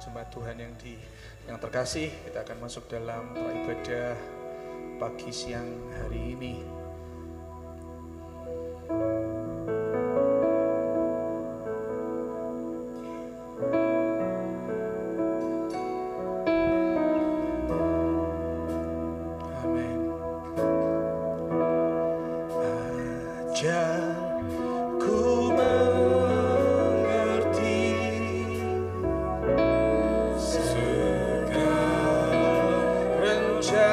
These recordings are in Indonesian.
Jemaat Tuhan yang terkasih, kita akan masuk dalam ibadah pagi siang hari ini. Amin. Ajar ku mengerti segala rencana-Mu,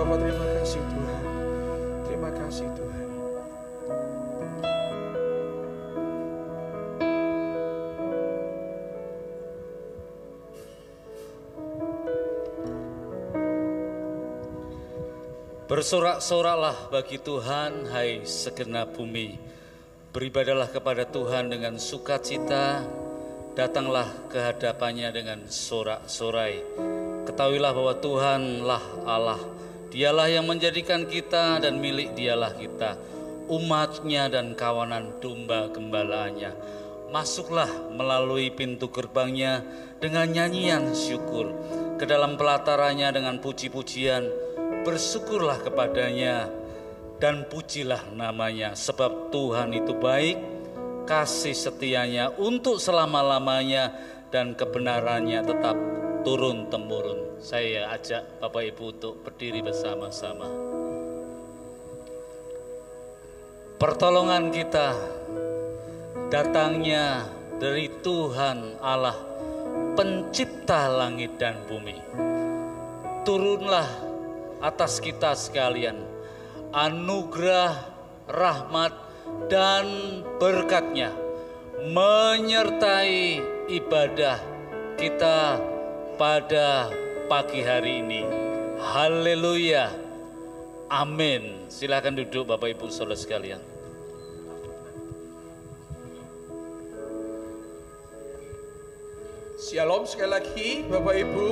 Bapa, terima kasih Tuhan. Terima kasih Tuhan. Bersorak-soraklah bagi Tuhan, hai segenap bumi. Beribadahlah kepada Tuhan dengan sukacita. Datanglah ke hadapannya dengan sorak-sorai. Ketahuilah bahwa Tuhanlah Allah. Dialah yang menjadikan kita dan milik dialah kita, umatnya dan kawanan domba gembalaannya. Masuklah melalui pintu gerbangnya dengan nyanyian syukur, ke dalam pelatarannya dengan puji-pujian. Bersyukurlah kepadanya dan pujilah namanya, sebab Tuhan itu baik, kasih setianya untuk selama-lamanya, dan kebenarannya tetap turun-temurun. Saya ajak Bapak Ibu untuk berdiri bersama-sama. Pertolongan kita datangnya dari Tuhan Allah, pencipta langit dan bumi. Turunlah atas kita sekalian anugerah, rahmat, dan berkat-Nya menyertai ibadah kita pada pagi hari ini. Haleluya, amin. Silakan duduk Bapak Ibu saudara sekalian. Shalom sekali lagi Bapak Ibu.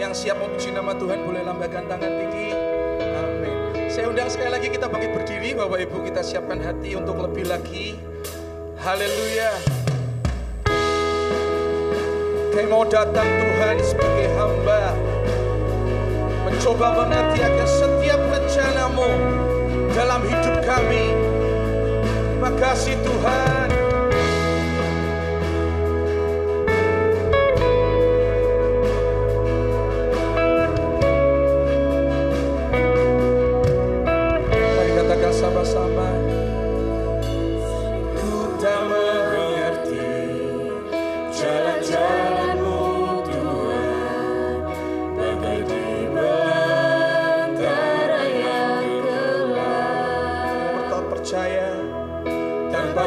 Yang siap memuji nama Tuhan boleh lambaikan tangan tinggi. Amin. Saya undang sekali lagi kita bangkit berdiri Bapak Ibu, kita siapkan hati untuk lebih lagi. Haleluya. Kami mau datang Tuhan sebagai hamba, mencoba mengerti akan setiap rencana-Mu dalam hidup kami. Terima kasih Tuhan. Sama-sama. Ku tak mengerti jalan-jalan-Mu Tuhan, bagai di belantara yang gelap. Tetap percaya tanpa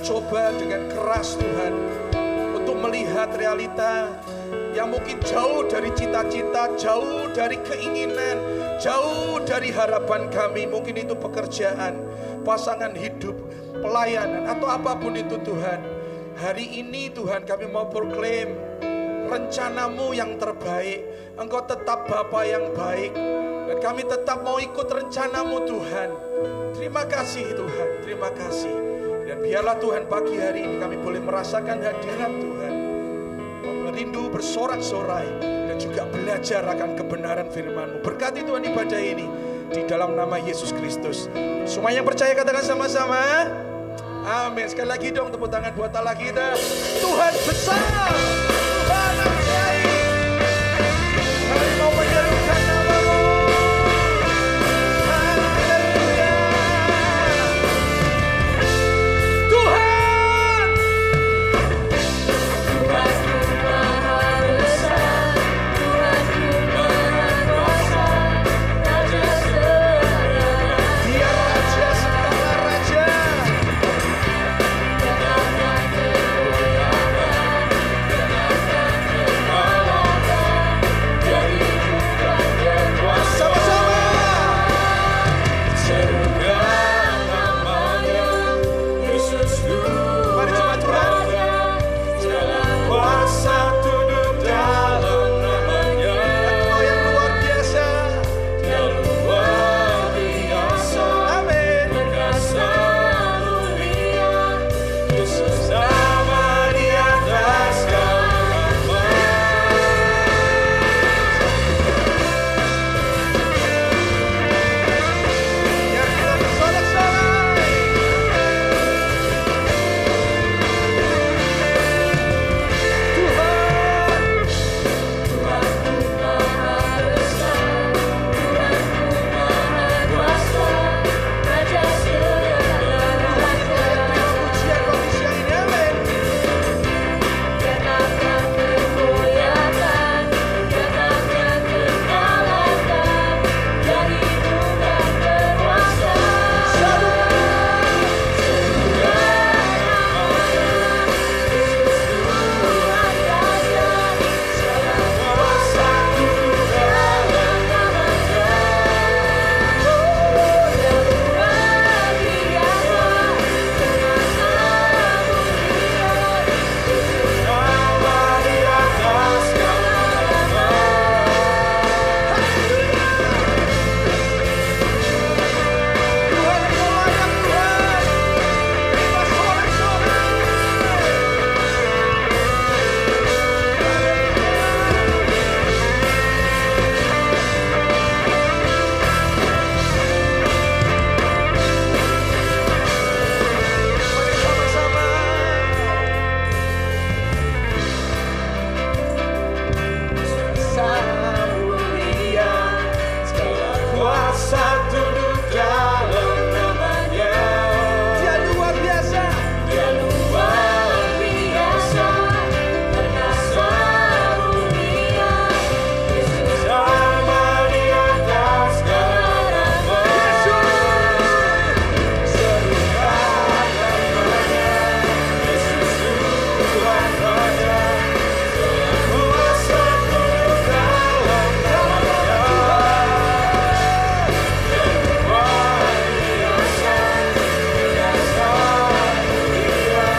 mencoba dengan keras Tuhan untuk melihat realita yang mungkin jauh dari cita-cita, jauh dari keinginan, jauh dari harapan kami. Mungkin itu pekerjaan, pasangan hidup, pelayanan, atau apapun itu Tuhan. Hari ini Tuhan kami mau proklaim rencana-Mu yang terbaik. Engkau tetap Bapa yang baik, dan kami tetap mau ikut rencana-Mu Tuhan. Terima kasih Tuhan, terima kasih. Dan biarlah Tuhan pagi hari ini kami boleh merasakan hadirat Tuhan, merindu bersorak-sorai, dan juga belajar akan kebenaran firman-Mu. Berkati Tuhan ibadah ini di dalam nama Yesus Kristus. Semua yang percaya katakan sama-sama amin. Sekali lagi dong tepuk tangan buat Allah kita. Tuhan besar, Tuhan ajaib. Kami mau menyerukan nama-Mu. Haleluya. Tuhan, Tuhanku Maha Besar, Tuhanku Maha Kuasa, Raja segala Dia Raja segala raja. kemuliaan, kemuliaan, kemuliaan, dari juga berkuasa. Sama-sama. Serukan namanya, Yesus Mari jemaat Tuhan. segala Kuasa tunduk dalam namanya. Engkau yang luar biasa. Dia luar biasa. Amin. Perkasa mulia, Yesus Sama di atas segala nama. Biar kita bersorak-sorai. Tuhan, Tuhanku Maha Besar, Tuhanku Maha Kuasa, Raja segala raja. pujian bagi siang ini. Amin. Nyatakan kemuliaan, nyatakan kedaulatan, dari bukan berkuasa. Serukan namanya, Yesus Tuhan Raja, segala kuasa tunduk dalam namanya. Dia luar biasa, perkasa mulia, Yesus Sama di atas segala nama. Tuhan Engkau layak Tuhan. Terima sorak-sorai. Mari sama-sama. Sama mulia, segala kuasa tunduk dalam namanya. Dia luar biasa. Dia luar biasa, perkasa mulia, Yesus Sama di atas segala nama. Serukan namanya, Yesus Tuhan Raja. Kuasa tunduk dalam namanya. Luar biasa, perkasa mulia,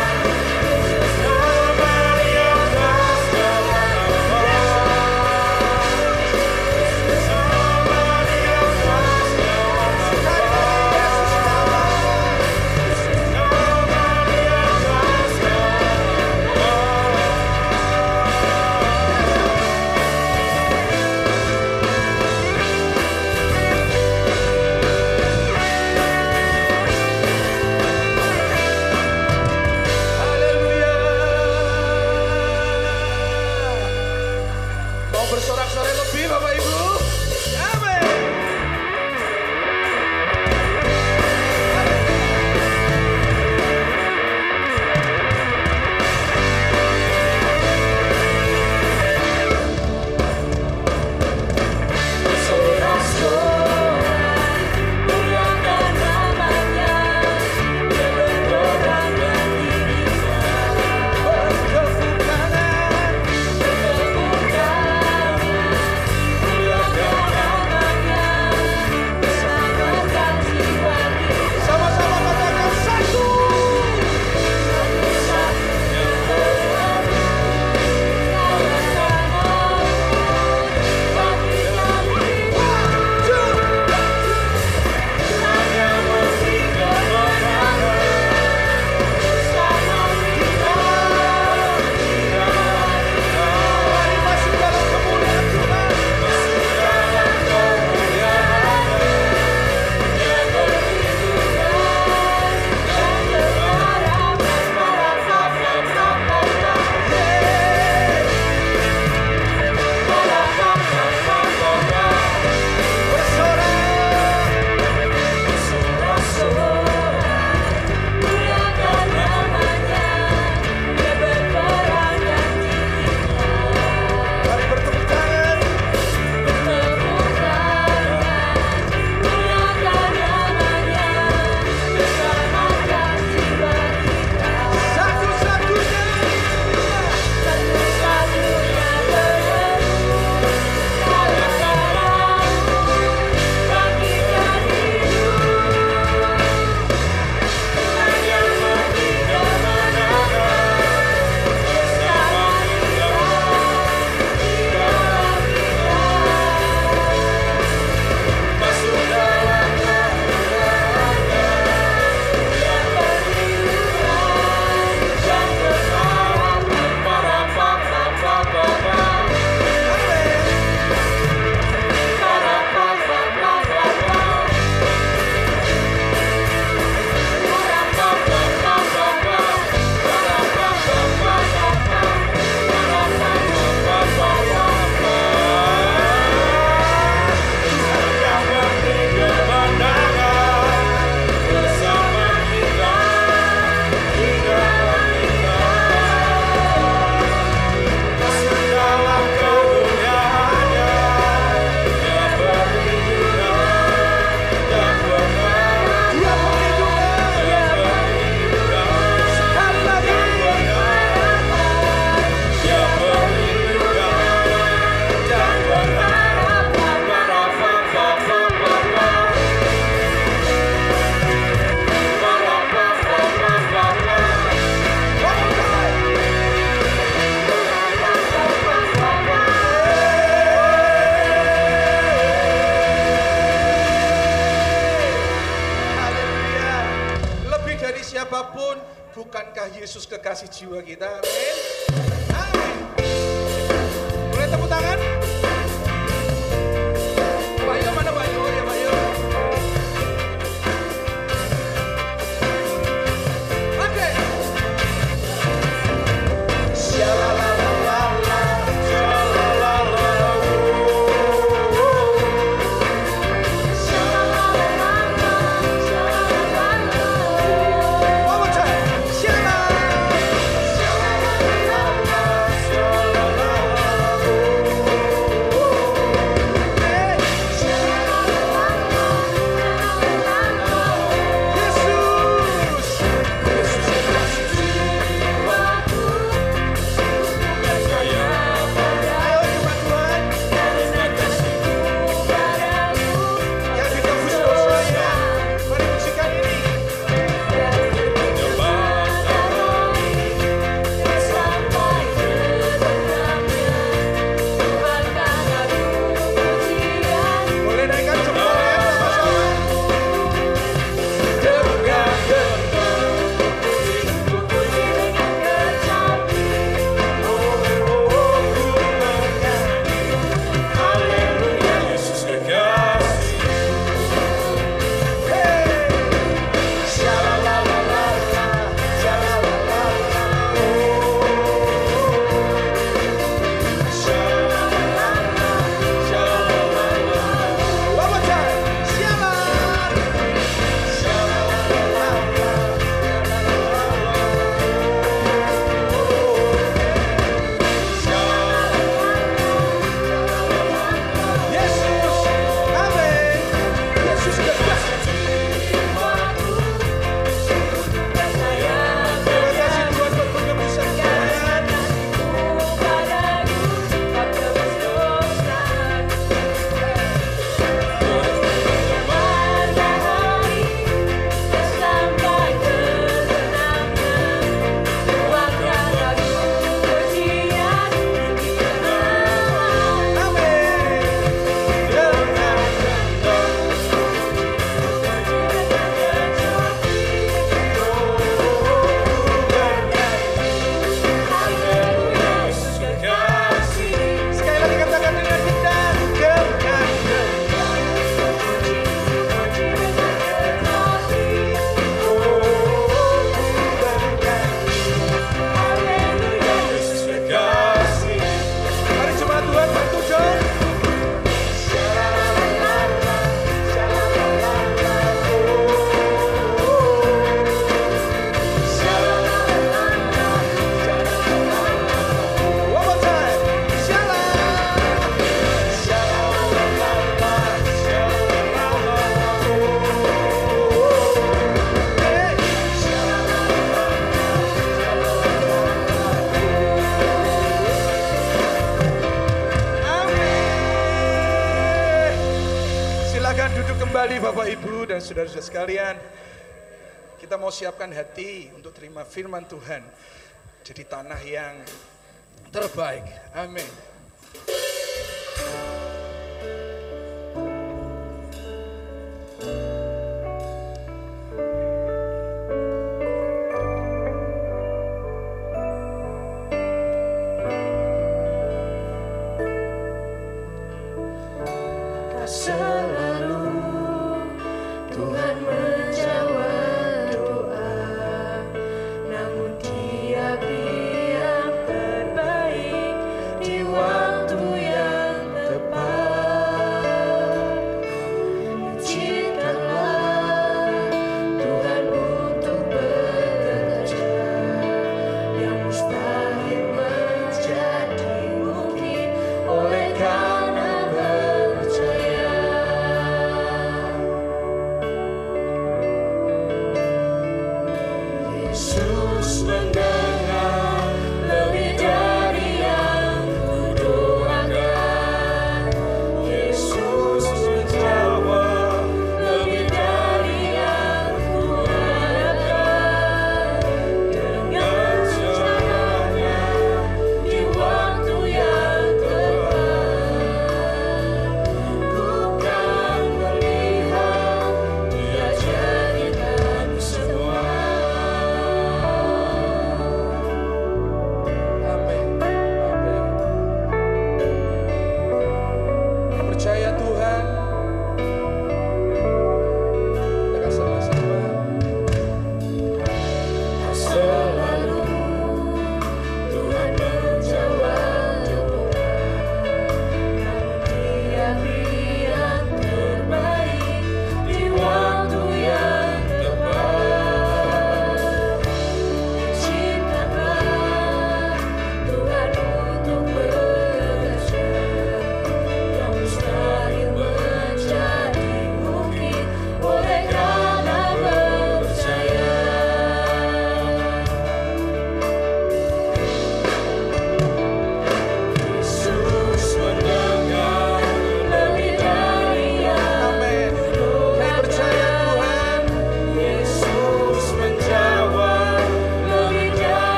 sama di atas segala nama. Sama di atas segala nama. Sama di atas Haleluya. Mau bersorak-sorai lebih Bapak Ibu? Amin. Sorak-sorai, muliakan namanya, dia berperang dan kasih jiwa kita. Amin. Amin. Boleh tepuk tangan? Pak Yo mana Pak Yo? Ya Pak Yo. Oke. Kembali Bapak Ibu dan saudara-saudara sekalian, kita mau siapkan hati untuk terima firman Tuhan jadi tanah yang terbaik. Amin. Waktu yang tepat.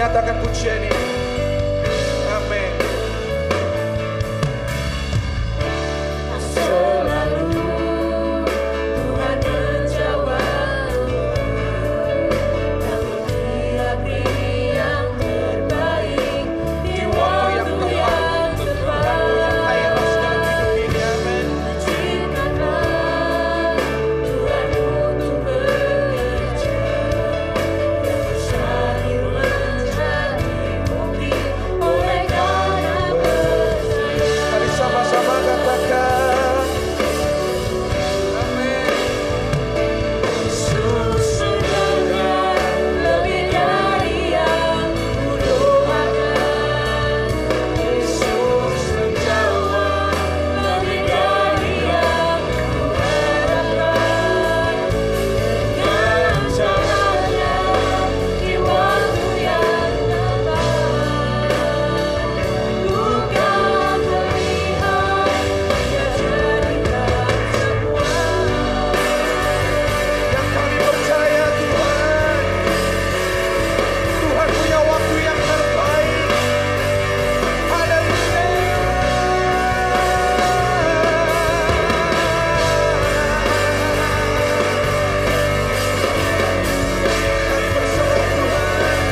nyatakan pujian ini. Amin. Selalu Tuhan menjawab dan beri yang terbaik di waktu yang tepat. Kairos dalam hidup ini. Amin. Pujikanlah Tuhan untuk bekerja yang mustahil menjadi mungkin oleh karena percaya. Mari sama-sama katakan. Amin. Yesus sebenarnya lebih dari yang kudoakan. Yesus menjawab lebih dari yang kuharapkan. Dengan caranya di waktu yang tepat, bukan melihat Dia jadikan semua. Yang kami percaya Tuhan, Tuhan punya waktu yang terbaik. Haleluya. Kami berserah Tuhan.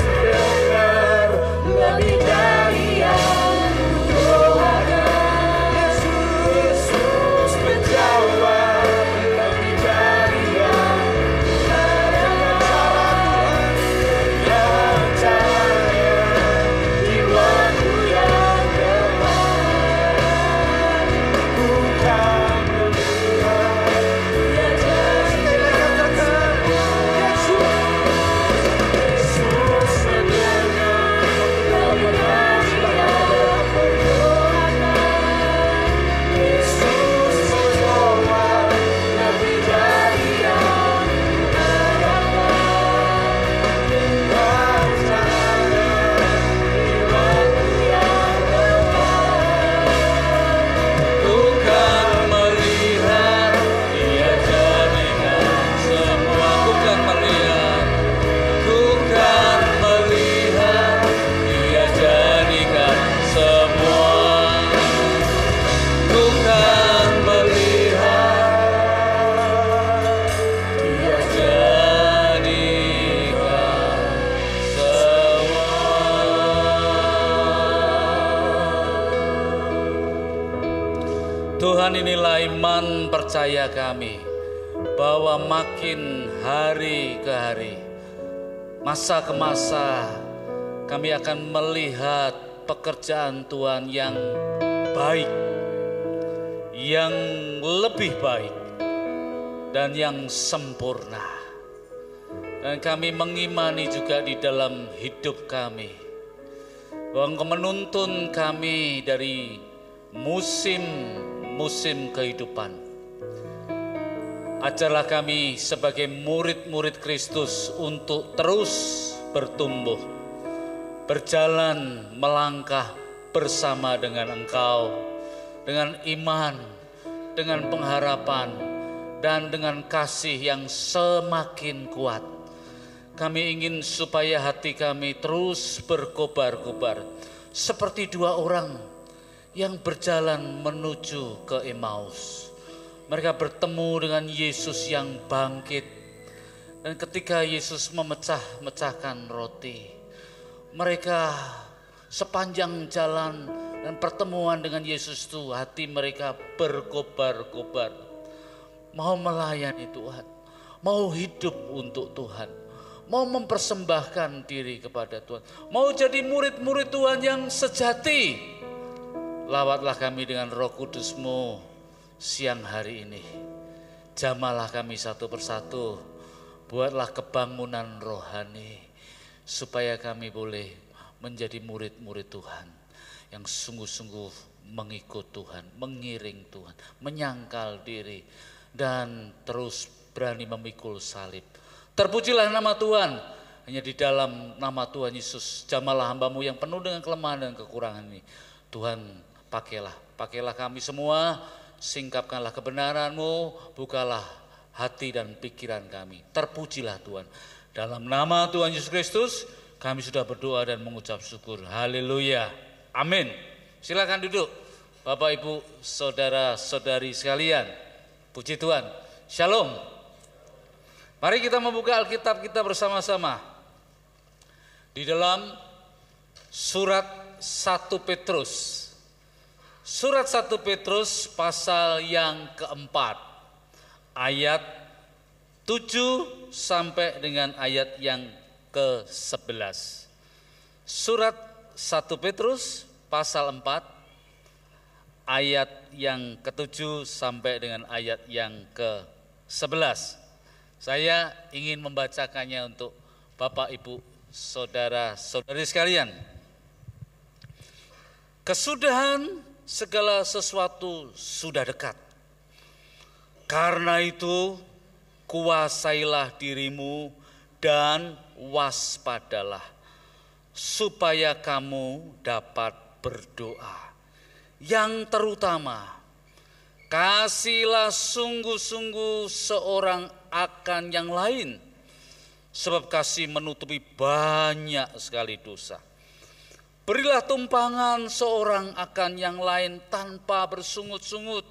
Mendengar Lebih dari yang kudoakan. Yesus menjawab lebih dari yang kuharapkan. Dengan caranya di waktu yang tepat, bukan melihat Dia jadikan semua. Yesus mendengar lebih dari yang kudoakan. Yesus menjawab lebih dari yang kuharapkan. Dengan caranya di waktu yang tepat, Bukan melihat Dia jadikan semua. Bukan melihat Dia jadikan semua. Bukan melihat Dia jadikan semua. Tuhan, inilah iman percaya kami bahwa makin hari ke hari, masa ke masa, kami akan melihat pekerjaan Tuhan yang baik, yang lebih baik, dan yang sempurna. Dan kami mengimani juga di dalam hidup kami, bahwa Engkau menuntun kami dari musim-musim kehidupan. Ajarlah kami sebagai murid-murid Kristus untuk terus bertumbuh, berjalan melangkah bersama dengan Engkau, dengan iman, dengan pengharapan, dan dengan kasih yang semakin kuat. Kami ingin supaya hati kami terus berkobar-kobar seperti dua orang yang berjalan menuju ke Emmaus. Mereka bertemu dengan Yesus yang bangkit. Dan ketika Yesus memecah-mecahkan roti, mereka sepanjang jalan dan pertemuan dengan Yesus itu, hati mereka berkobar-kobar. Mau melayani Tuhan, mau hidup untuk Tuhan, mau mempersembahkan diri kepada Tuhan, mau jadi murid-murid Tuhan yang sejati. Lawatlah kami dengan Roh Kudus-Mu siang hari ini. Jamalah kami satu persatu. Buatlah kebangunan rohani supaya kami boleh menjadi murid-murid Tuhan yang sungguh-sungguh mengikut Tuhan, mengiring Tuhan, menyangkal diri, dan terus berani memikul salib. Terpujilah nama Tuhan. Hanya di dalam nama Tuhan Yesus, jamalah hamba-Mu yang penuh dengan kelemahan dan kekurangan ini, Tuhan pakailah kami semua, singkapkanlah kebenaran-Mu, bukalah hati dan pikiran kami. Terpujilah Tuhan. Dalam nama Tuhan Yesus Kristus, kami sudah berdoa dan mengucap syukur. Haleluya. Amin. Silakan duduk. Bapak, Ibu, saudara-saudari sekalian. Puji Tuhan. Shalom. Mari kita membuka Alkitab kita bersama-sama. Di dalam surat 1 Petrus. Surat 1 Petrus pasal yang keempat. Ayat 7 sampai dengan ayat yang ke-11. Surat 1 Petrus pasal 4 ayat yang ke-7 sampai dengan ayat yang ke-11. Saya ingin membacakannya untuk Bapak, Ibu, saudara-saudari sekalian. Kesudahan segala sesuatu sudah dekat. Karena itu kuasailah dirimu dan waspadalah, supaya kamu dapat berdoa. Yang terutama, kasihlah sungguh-sungguh seorang akan yang lain, sebab kasih menutupi banyak sekali dosa. Berilah tumpangan seorang akan yang lain tanpa bersungut-sungut.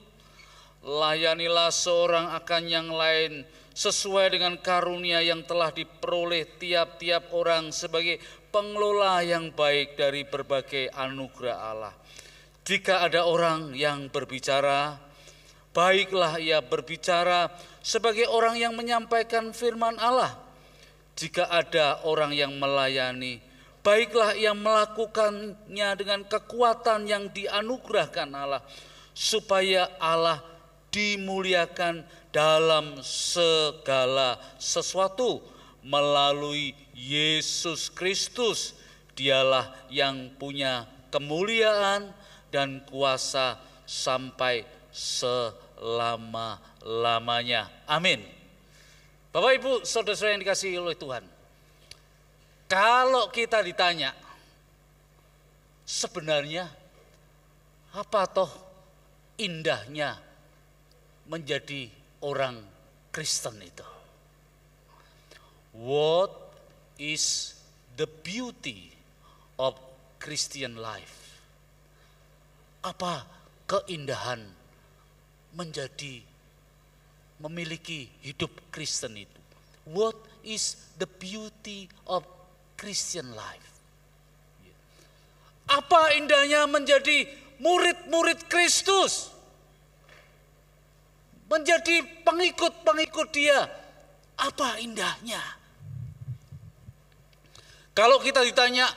Layanilah seorang akan yang lain sesuai dengan karunia yang telah diperoleh tiap-tiap orang sebagai pengelola yang baik dari berbagai anugerah Allah. Jika ada orang yang berbicara, baiklah ia berbicara sebagai orang yang menyampaikan firman Allah. Jika ada orang yang melayani, baiklah ia melakukannya dengan kekuatan yang dianugerahkan Allah, supaya Allah dimuliakan dalam segala sesuatu melalui Yesus Kristus. Dialah yang punya kemuliaan dan kuasa sampai selama-lamanya. Amin. Bapak, Ibu, saudara-saudara yang dikasihi oleh Tuhan, kalau kita ditanya sebenarnya apa toh indahnya menjadi orang Kristen itu? What is the beauty of Christian life? Apa keindahan menjadi memiliki hidup Kristen itu? What is the beauty of Christian life? Apa indahnya menjadi murid-murid Kristus? Menjadi pengikut-pengikut Dia, apa indahnya? Kalau kita ditanya,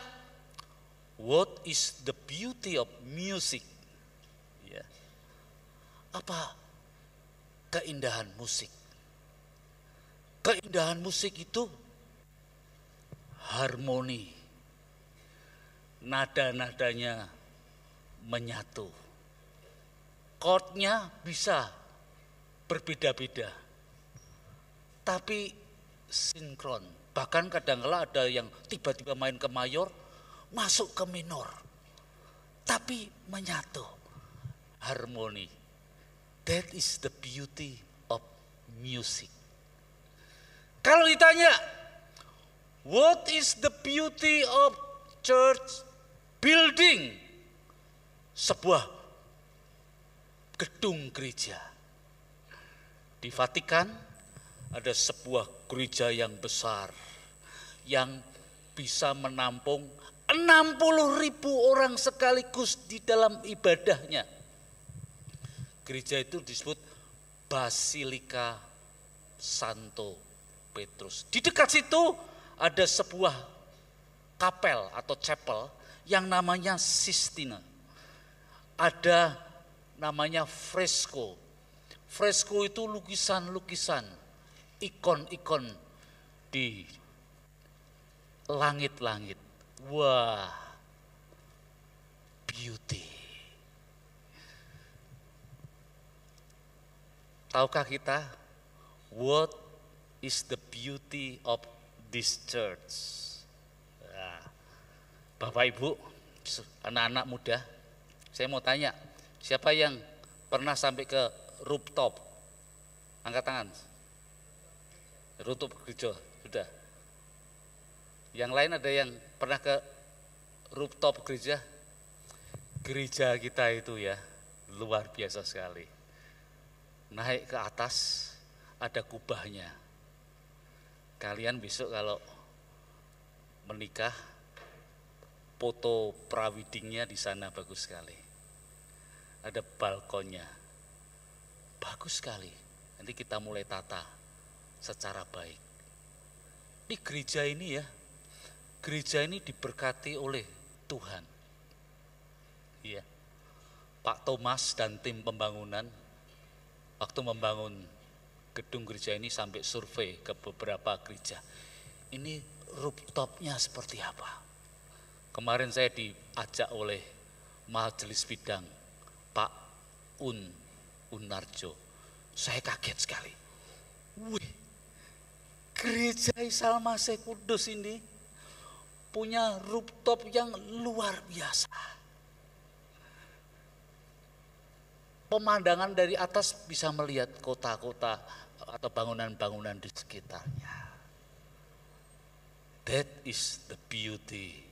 what is the beauty of music? Ya. Apa keindahan musik? Keindahan musik itu harmoni, nada-nadanya menyatu, chordnya bisa berbeda-beda, tapi sinkron. Bahkan kadang-kala ada yang tiba-tiba main ke mayor, masuk ke minor, tapi menyatu, harmoni. That is the beauty of music. Kalau ditanya, what is the beauty of church building? Sebuah gedung gereja. Di Vatikan ada sebuah gereja yang besar yang bisa menampung 60.000 orang sekaligus di dalam ibadahnya. Gereja itu disebut Basilika Santo Petrus. Di dekat situ ada sebuah kapel atau chapel yang namanya Sistina. Ada namanya fresko. Fresko itu lukisan-lukisan, ikon-ikon di langit-langit. Wah, beauty. Tahukah kita, what is the beauty of this church? Nah, Bapak Ibu, anak-anak muda, Saya mau tanya, siapa yang pernah sampai ke rooftop? Angkat tangan. Rooftop gereja, sudah. Yang lain ada yang pernah ke rooftop gereja? Gereja kita itu ya, luar biasa sekali. Naik ke atas, ada kubahnya. Kalian besok kalau menikah, foto praweddingnya di sana bagus sekali. Ada balkonnya, bagus sekali. Nanti kita mulai tata secara baik. Di gereja ini ya, gereja ini diberkati oleh Tuhan. Iya, Pak Thomas dan tim pembangunan waktu membangun gedung gereja ini sampai survei ke beberapa gereja. Ini rooftopnya seperti apa? Kemarin saya diajak oleh majelis bidang Pak Unarjo. Saya kaget sekali. Wih, gereja Salmase Kudus ini punya rooftop yang luar biasa. Pemandangan dari atas bisa melihat kota-kota atau bangunan-bangunan di sekitarnya. That is the beauty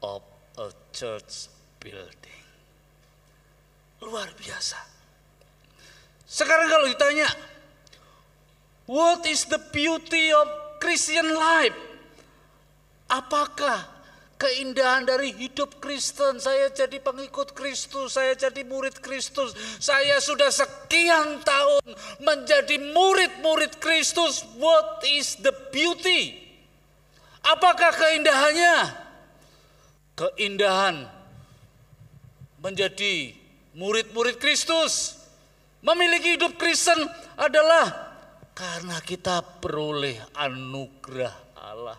of a church building. Luar biasa. Sekarang kalau ditanya, what is the beauty of Christian life? Apakah keindahan dari hidup Kristen? Saya jadi pengikut Kristus, saya jadi murid Kristus. Saya sudah sekian tahun menjadi murid-murid Kristus. What is the beauty? Apakah keindahannya? Keindahan menjadi murid-murid Kristus, memiliki hidup Kristen adalah karena kita beroleh anugerah Allah.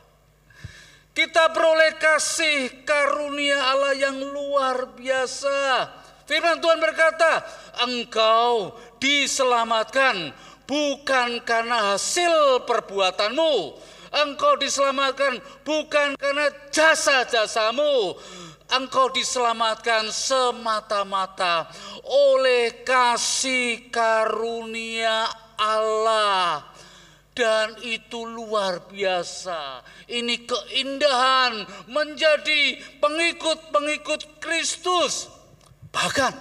Kita beroleh kasih karunia Allah yang luar biasa. Firman Tuhan berkata, engkau diselamatkan bukan karena hasil perbuatanmu. Engkau diselamatkan bukan karena jasa-jasamu. Engkau diselamatkan semata-mata oleh kasih karunia Allah. Dan itu luar biasa. Ini keindahan menjadi pengikut-pengikut Kristus. Bahkan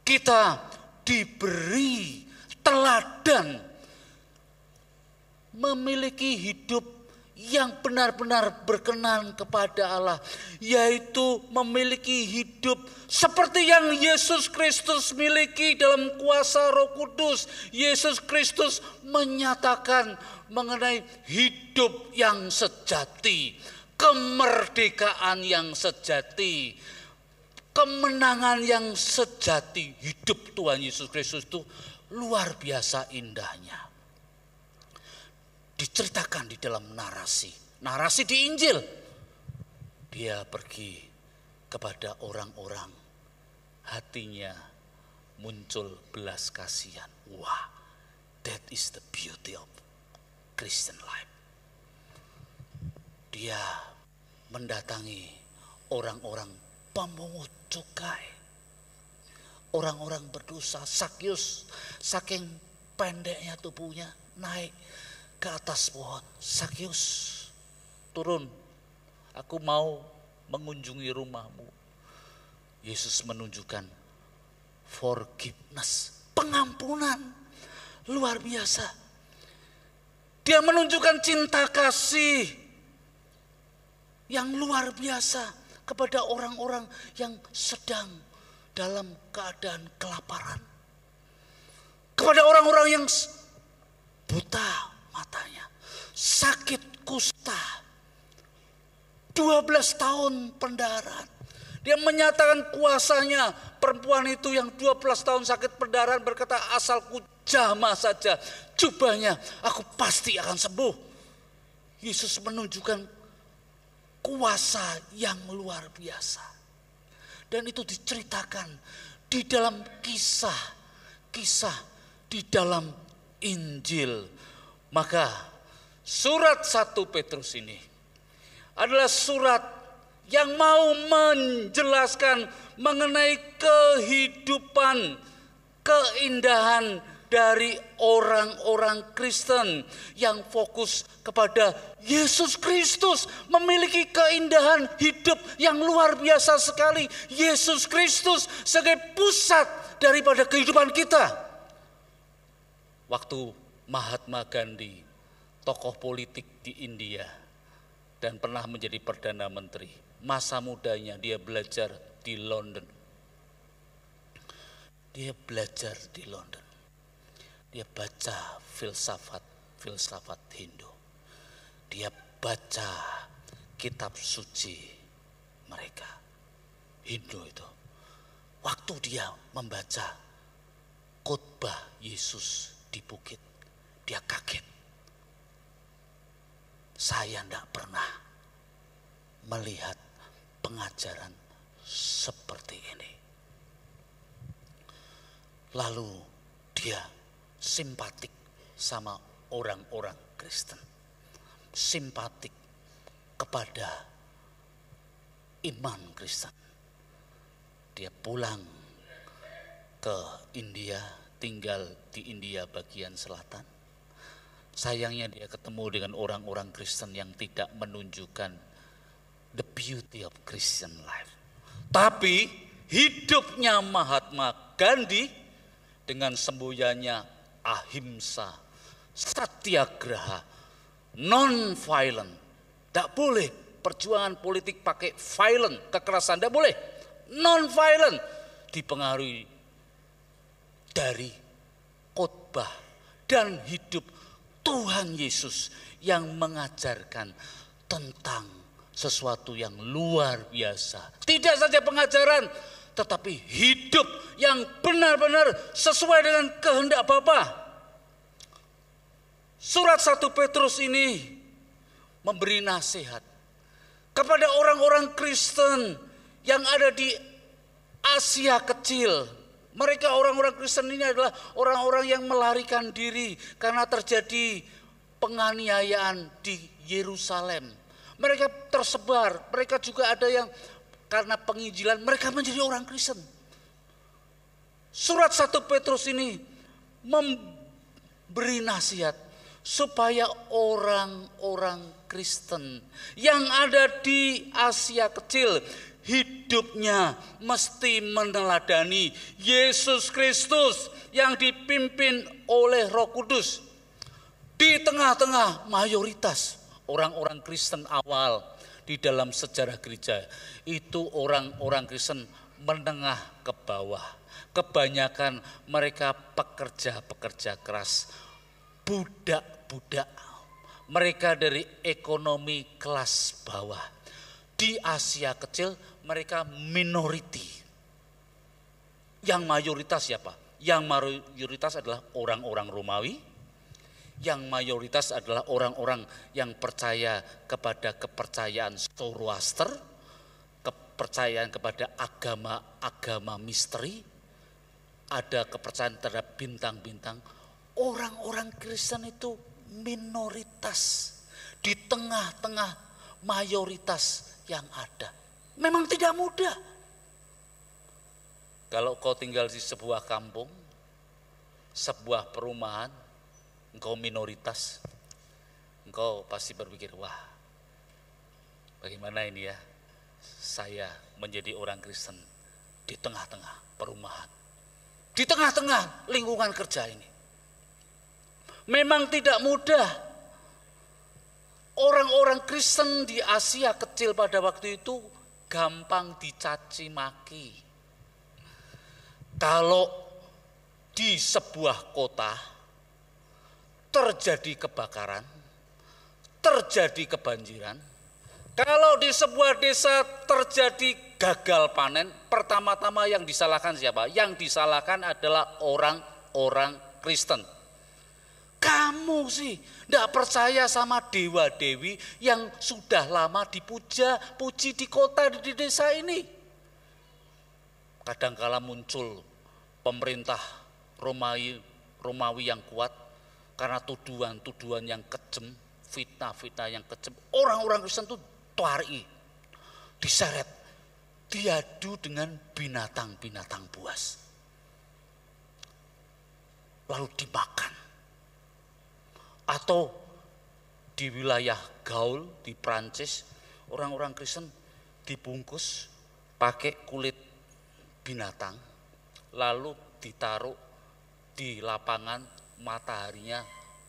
kita diberi teladan memiliki hidup yang benar-benar berkenan kepada Allah, yaitu memiliki hidup seperti yang Yesus Kristus miliki dalam kuasa Roh Kudus. Yesus Kristus menyatakan mengenai hidup yang sejati, kemerdekaan yang sejati, kemenangan yang sejati. Hidup Tuhan Yesus Kristus itu luar biasa indahnya. Diceritakan di dalam narasi di Injil. Dia pergi kepada orang-orang, hatinya muncul belas kasihan. Wah, that is the beauty of Christian life. Dia mendatangi orang-orang pemungut cukai, orang-orang berdosa. Zakius saking pendeknya tubuhnya naik ke atas pohon. Zakius, turun, aku mau mengunjungi rumahmu. Yesus menunjukkan forgiveness, pengampunan luar biasa. Dia menunjukkan cinta kasih yang luar biasa kepada orang-orang yang sedang dalam keadaan kelaparan, kepada orang-orang yang buta matanya, sakit kusta, 12 tahun pendarahan. Dia menyatakan kuasanya. Perempuan itu yang 12 tahun sakit pendarahan berkata, asalku jamah saja jubahnya, aku pasti akan sembuh. Yesus menunjukkan kuasa yang luar biasa. Dan itu diceritakan di dalam kisah di dalam Injil. Maka surat 1 Petrus ini adalah surat yang mau menjelaskan mengenai kehidupan, keindahan dari orang-orang Kristen yang fokus kepada Yesus Kristus, memiliki keindahan hidup yang luar biasa sekali. Yesus Kristus sebagai pusat daripada kehidupan kita. Waktu Mahatma Gandhi, tokoh politik di India dan pernah menjadi Perdana Menteri, masa mudanya dia belajar di London. Dia belajar di London. Dia baca filsafat Hindu. Dia baca kitab suci mereka, Hindu itu. Waktu dia membaca khotbah Yesus di bukit, dia kaget. Saya tidak pernah melihat pengajaran seperti ini. Lalu dia simpatik sama orang-orang Kristen, simpatik kepada iman Kristen. Dia pulang ke India, tinggal di India bagian selatan. Sayangnya dia ketemu dengan orang-orang Kristen yang tidak menunjukkan the beauty of Christian life. Tapi hidupnya Mahatma Gandhi dengan semboyannya ahimsa, satyagraha, non-violent. Tidak boleh perjuangan politik pakai violent, kekerasan, tidak boleh. Non-violent, dipengaruhi dari khotbah dan hidup Tuhan Yesus yang mengajarkan tentang sesuatu yang luar biasa. Tidak saja pengajaran, tetapi hidup yang benar-benar sesuai dengan kehendak Bapa. Surat 1 Petrus ini memberi nasihat kepada orang-orang Kristen yang ada di Asia Kecil. Mereka orang-orang Kristen ini adalah orang-orang yang melarikan diri karena terjadi penganiayaan di Yerusalem. Mereka tersebar, mereka juga ada yang karena penginjilan mereka menjadi orang Kristen. Surat 1 Petrus ini memberi nasihat supaya orang-orang Kristen yang ada di Asia Kecil hidupnya mesti meneladani Yesus Kristus yang dipimpin oleh Roh Kudus. Di tengah-tengah mayoritas orang-orang Kristen awal di dalam sejarah gereja itu orang-orang Kristen menengah ke bawah. Kebanyakan mereka pekerja-pekerja keras, budak-budak. Mereka dari ekonomi kelas bawah. Di Asia Kecil mereka minority. Yang mayoritas siapa? Yang mayoritas adalah orang-orang Romawi. Yang mayoritas adalah orang-orang yang percaya kepada kepercayaan Zoroaster, kepercayaan kepada agama-agama misteri, ada kepercayaan terhadap bintang-bintang. Orang-orang Kristen itu minoritas di tengah-tengah mayoritas yang ada. Memang tidak mudah. Kalau kau tinggal di sebuah kampung, sebuah perumahan, engkau minoritas, engkau pasti berpikir, wah bagaimana ini ya, saya menjadi orang Kristen di tengah-tengah perumahan, di tengah-tengah lingkungan kerja ini. Memang tidak mudah. Orang-orang Kristen di Asia Kecil pada waktu itu gampang dicaci maki. Kalau di sebuah kota terjadi kebakaran, terjadi kebanjiran, kalau di sebuah desa terjadi gagal panen, pertama-tama yang disalahkan siapa? Yang disalahkan adalah orang-orang Kristen. Kamu sih tidak percaya sama dewa-dewi yang sudah lama dipuja-puji di kota, di desa ini. Kadangkala muncul pemerintah Romawi yang kuat karena tuduhan-tuduhan yang kejam, fitnah-fitnah yang kejam. Orang-orang Kristen itu tuari, diseret, diadu dengan binatang-binatang buas. Lalu dimakan. Atau di wilayah Gaul di Prancis, orang-orang Kristen dibungkus pakai kulit binatang, lalu ditaruh di lapangan, mataharinya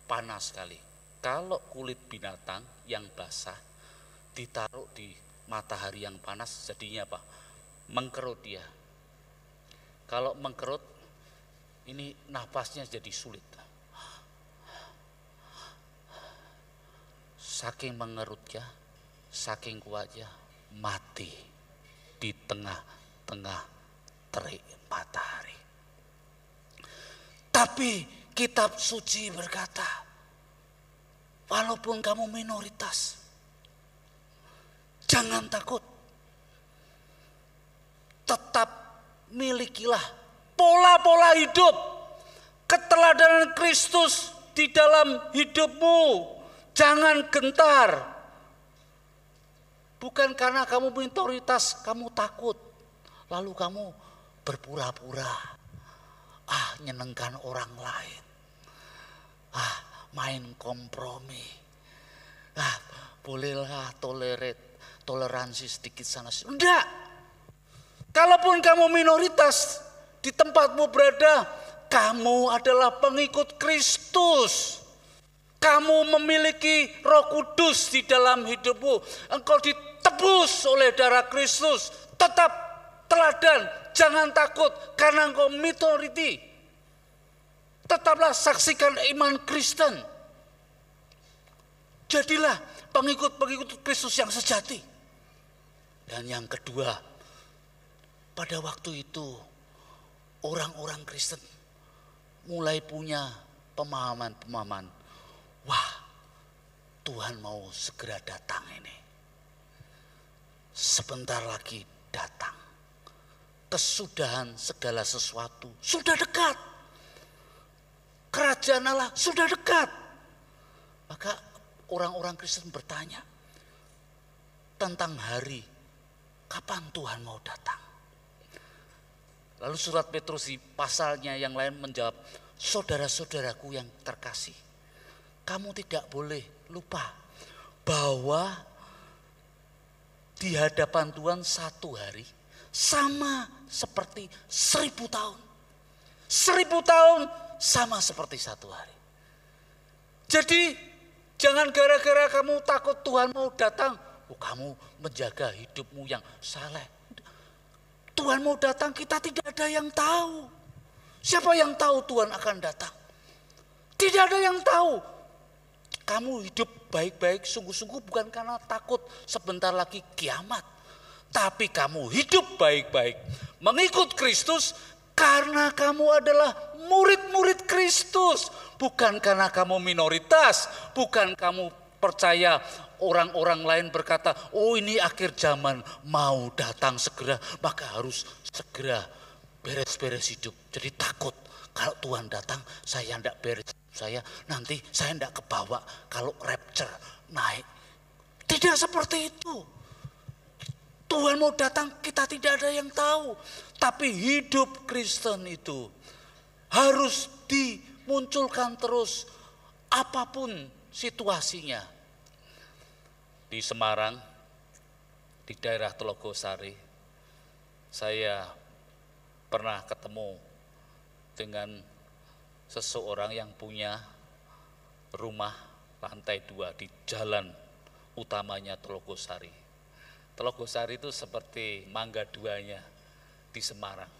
panas sekali. Kalau kulit binatang yang basah ditaruh di matahari yang panas, jadinya apa? Mengkerut dia. Kalau mengkerut, ini nafasnya jadi sulit. Saking mengerutnya, saking kuatnya, mati di tengah-tengah terik matahari. Tapi kitab suci berkata, walaupun kamu minoritas, jangan takut. Tetap milikilah pola-pola hidup, keteladanan Kristus di dalam hidupmu. Jangan gentar. Bukan karena kamu minoritas, kamu takut. Lalu kamu berpura-pura. Nyenengkan orang lain. Main kompromi. Bolehlah toleransi sedikit sana. Enggak. Kalaupun kamu minoritas di tempatmu berada, kamu adalah pengikut Kristus. Kamu memiliki Roh Kudus di dalam hidupmu. Engkau ditebus oleh darah Kristus. Tetap teladan, jangan takut karena engkau minoriti. Tetaplah saksikan iman Kristen. Jadilah pengikut-pengikut Kristus yang sejati. Dan yang kedua, pada waktu itu orang-orang Kristen mulai punya pemahaman-pemahaman. Wah, Tuhan mau segera datang ini. Sebentar lagi datang. Kesudahan segala sesuatu sudah dekat. Kerajaan Allah sudah dekat. Maka orang-orang Kristen bertanya tentang hari kapan Tuhan mau datang. Lalu surat Petrus di pasalnya yang lain menjawab, saudara-saudaraku yang terkasih, kamu tidak boleh lupa bahwa di hadapan Tuhan satu hari sama seperti 1000 tahun. 1000 tahun sama seperti satu hari. Jadi jangan gara-gara kamu takut Tuhan mau datang, kamu menjaga hidupmu yang saleh. Tuhan mau datang, kita tidak ada yang tahu. Siapa yang tahu Tuhan akan datang? Tidak ada yang tahu. Kamu hidup baik-baik sungguh-sungguh bukan karena takut sebentar lagi kiamat. Tapi kamu hidup baik-baik mengikut Kristus karena kamu adalah murid-murid Kristus. Bukan karena kamu minoritas, bukan kamu percaya orang-orang lain berkata, oh ini akhir zaman mau datang segera, maka harus segera beres-beres hidup. Jadi takut kalau Tuhan datang saya tidak beres. Nanti saya tidak kebawa kalau rapture naik. Tidak seperti itu. Tuhan mau datang kita tidak ada yang tahu. Tapi hidup Kristen itu harus dimunculkan terus apapun situasinya. Di Semarang, di daerah Telogosari, saya pernah ketemu dengan seseorang yang punya rumah lantai 2 di jalan utamanya Telogosari. Telogosari itu seperti Mangga 2-nya di Semarang.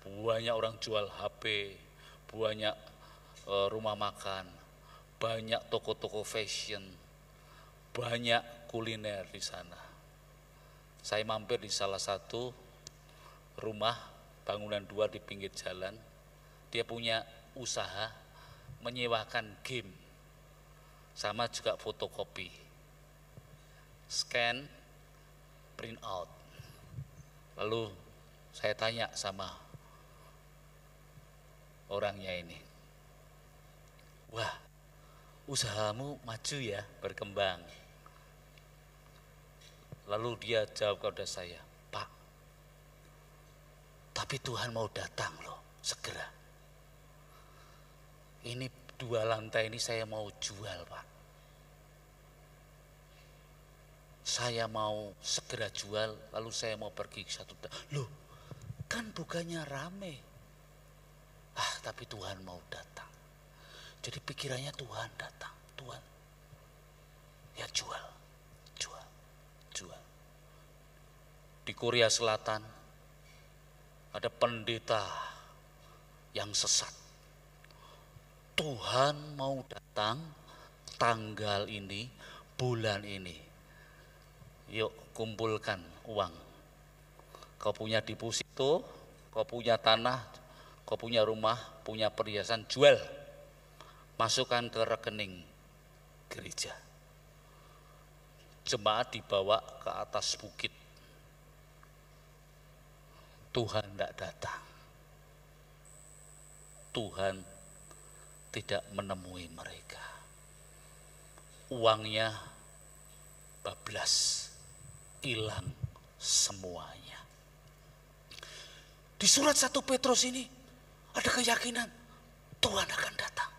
Banyak orang jual HP, banyak rumah makan, banyak toko-toko fashion, banyak kuliner di sana. Saya mampir di salah satu rumah bangunan 2 di pinggir jalan. Dia punya usaha menyewakan game, sama juga fotokopi, scan, print out. Lalu saya tanya sama orangnya ini, wah usahamu maju ya, berkembang. Lalu dia jawab kepada saya, Pak, tapi Tuhan mau datang loh, segera. Ini 2 lantai ini saya mau jual, Pak. Saya mau segera jual, lalu saya mau pergi ke satu. Loh, kan bukannya rame. Tapi Tuhan mau datang. Jadi pikirannya Tuhan datang, Tuhan. Ya jual. Di Korea Selatan ada pendeta yang sesat. Tuhan mau datang tanggal ini, bulan ini. Yuk kumpulkan uang. Kau punya deposito, kau punya tanah, kau punya rumah, punya perhiasan, jual. Masukkan ke rekening gereja. Jemaat dibawa ke atas bukit. Tuhan tidak datang. Tuhan tidak menemui mereka. Uangnya bablas, hilang semuanya. Di surat 1 Petrus ini ada keyakinan Tuhan akan datang.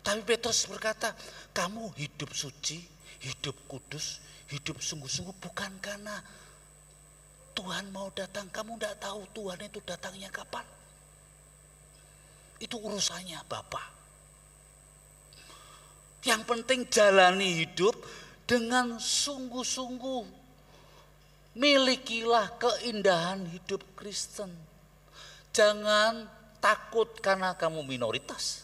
Tapi Petrus berkata, kamu hidup suci, hidup kudus, hidup sungguh-sungguh bukan karena Tuhan mau datang. Kamu tidak tahu Tuhan itu datangnya kapan. Itu urusannya Bapa. Yang penting jalani hidup dengan sungguh-sungguh. Milikilah keindahan hidup Kristen. Jangan takut karena kamu minoritas.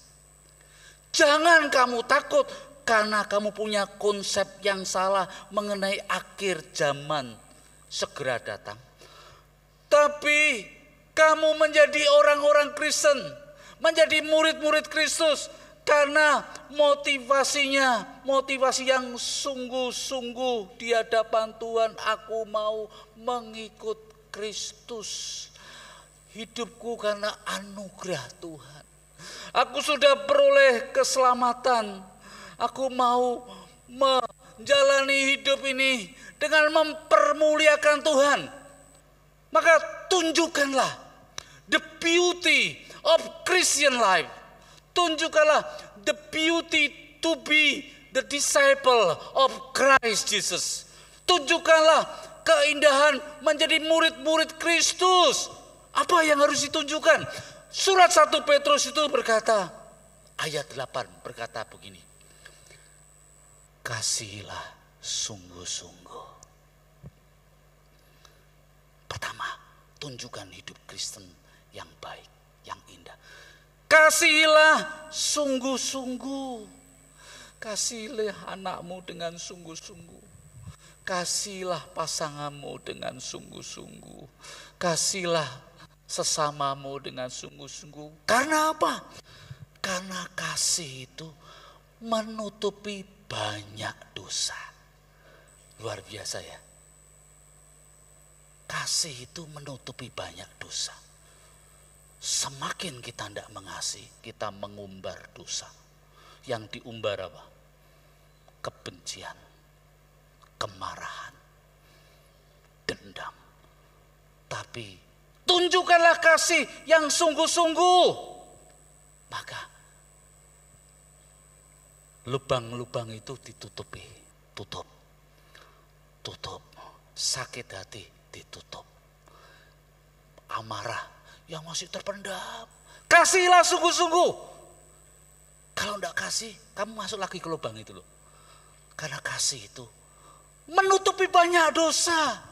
Jangan kamu takut karena kamu punya konsep yang salah mengenai akhir zaman segera datang. Tapi kamu menjadi orang-orang Kristen, menjadi murid-murid Kristus karena motivasi yang sungguh-sungguh di hadapan Tuhan. Aku mau mengikut Kristus. Hidupku karena anugerah Tuhan. Aku sudah peroleh keselamatan. Aku mau menjalani hidup ini dengan mempermuliakan Tuhan. Maka tunjukkanlah the beauty of Christian life. Tunjukkanlah the beauty to be the disciple of Christ Jesus. Tunjukkanlah keindahan menjadi murid-murid Kristus. Apa yang harus ditunjukkan? Surat 1 Petrus itu berkata, ayat 8 berkata begini. Kasihilah sungguh-sungguh. Pertama, tunjukkan hidup Kristen yang baik, yang indah. Kasihilah sungguh-sungguh. Kasihilah anakmu dengan sungguh-sungguh. Kasihilah pasanganmu dengan sungguh-sungguh. Kasihilah sesamamu dengan sungguh-sungguh. Karena apa? Karena kasih itu menutupi banyak dosa. Luar biasa ya. Kasih itu menutupi banyak dosa. Semakin kita tidak mengasihi, kita mengumbar dosa. Yang diumbar apa? Kebencian, kemarahan, dendam. Tapi tunjukkanlah kasih yang sungguh-sungguh. Maka lubang-lubang itu ditutupi. Tutup. Sakit hati ditutup. Amarah yang masih terpendam. Kasihlah sungguh-sungguh. Kalau tidak kasih, kamu masuk lagi ke lubang itu loh. Karena kasih itu menutupi banyak dosa.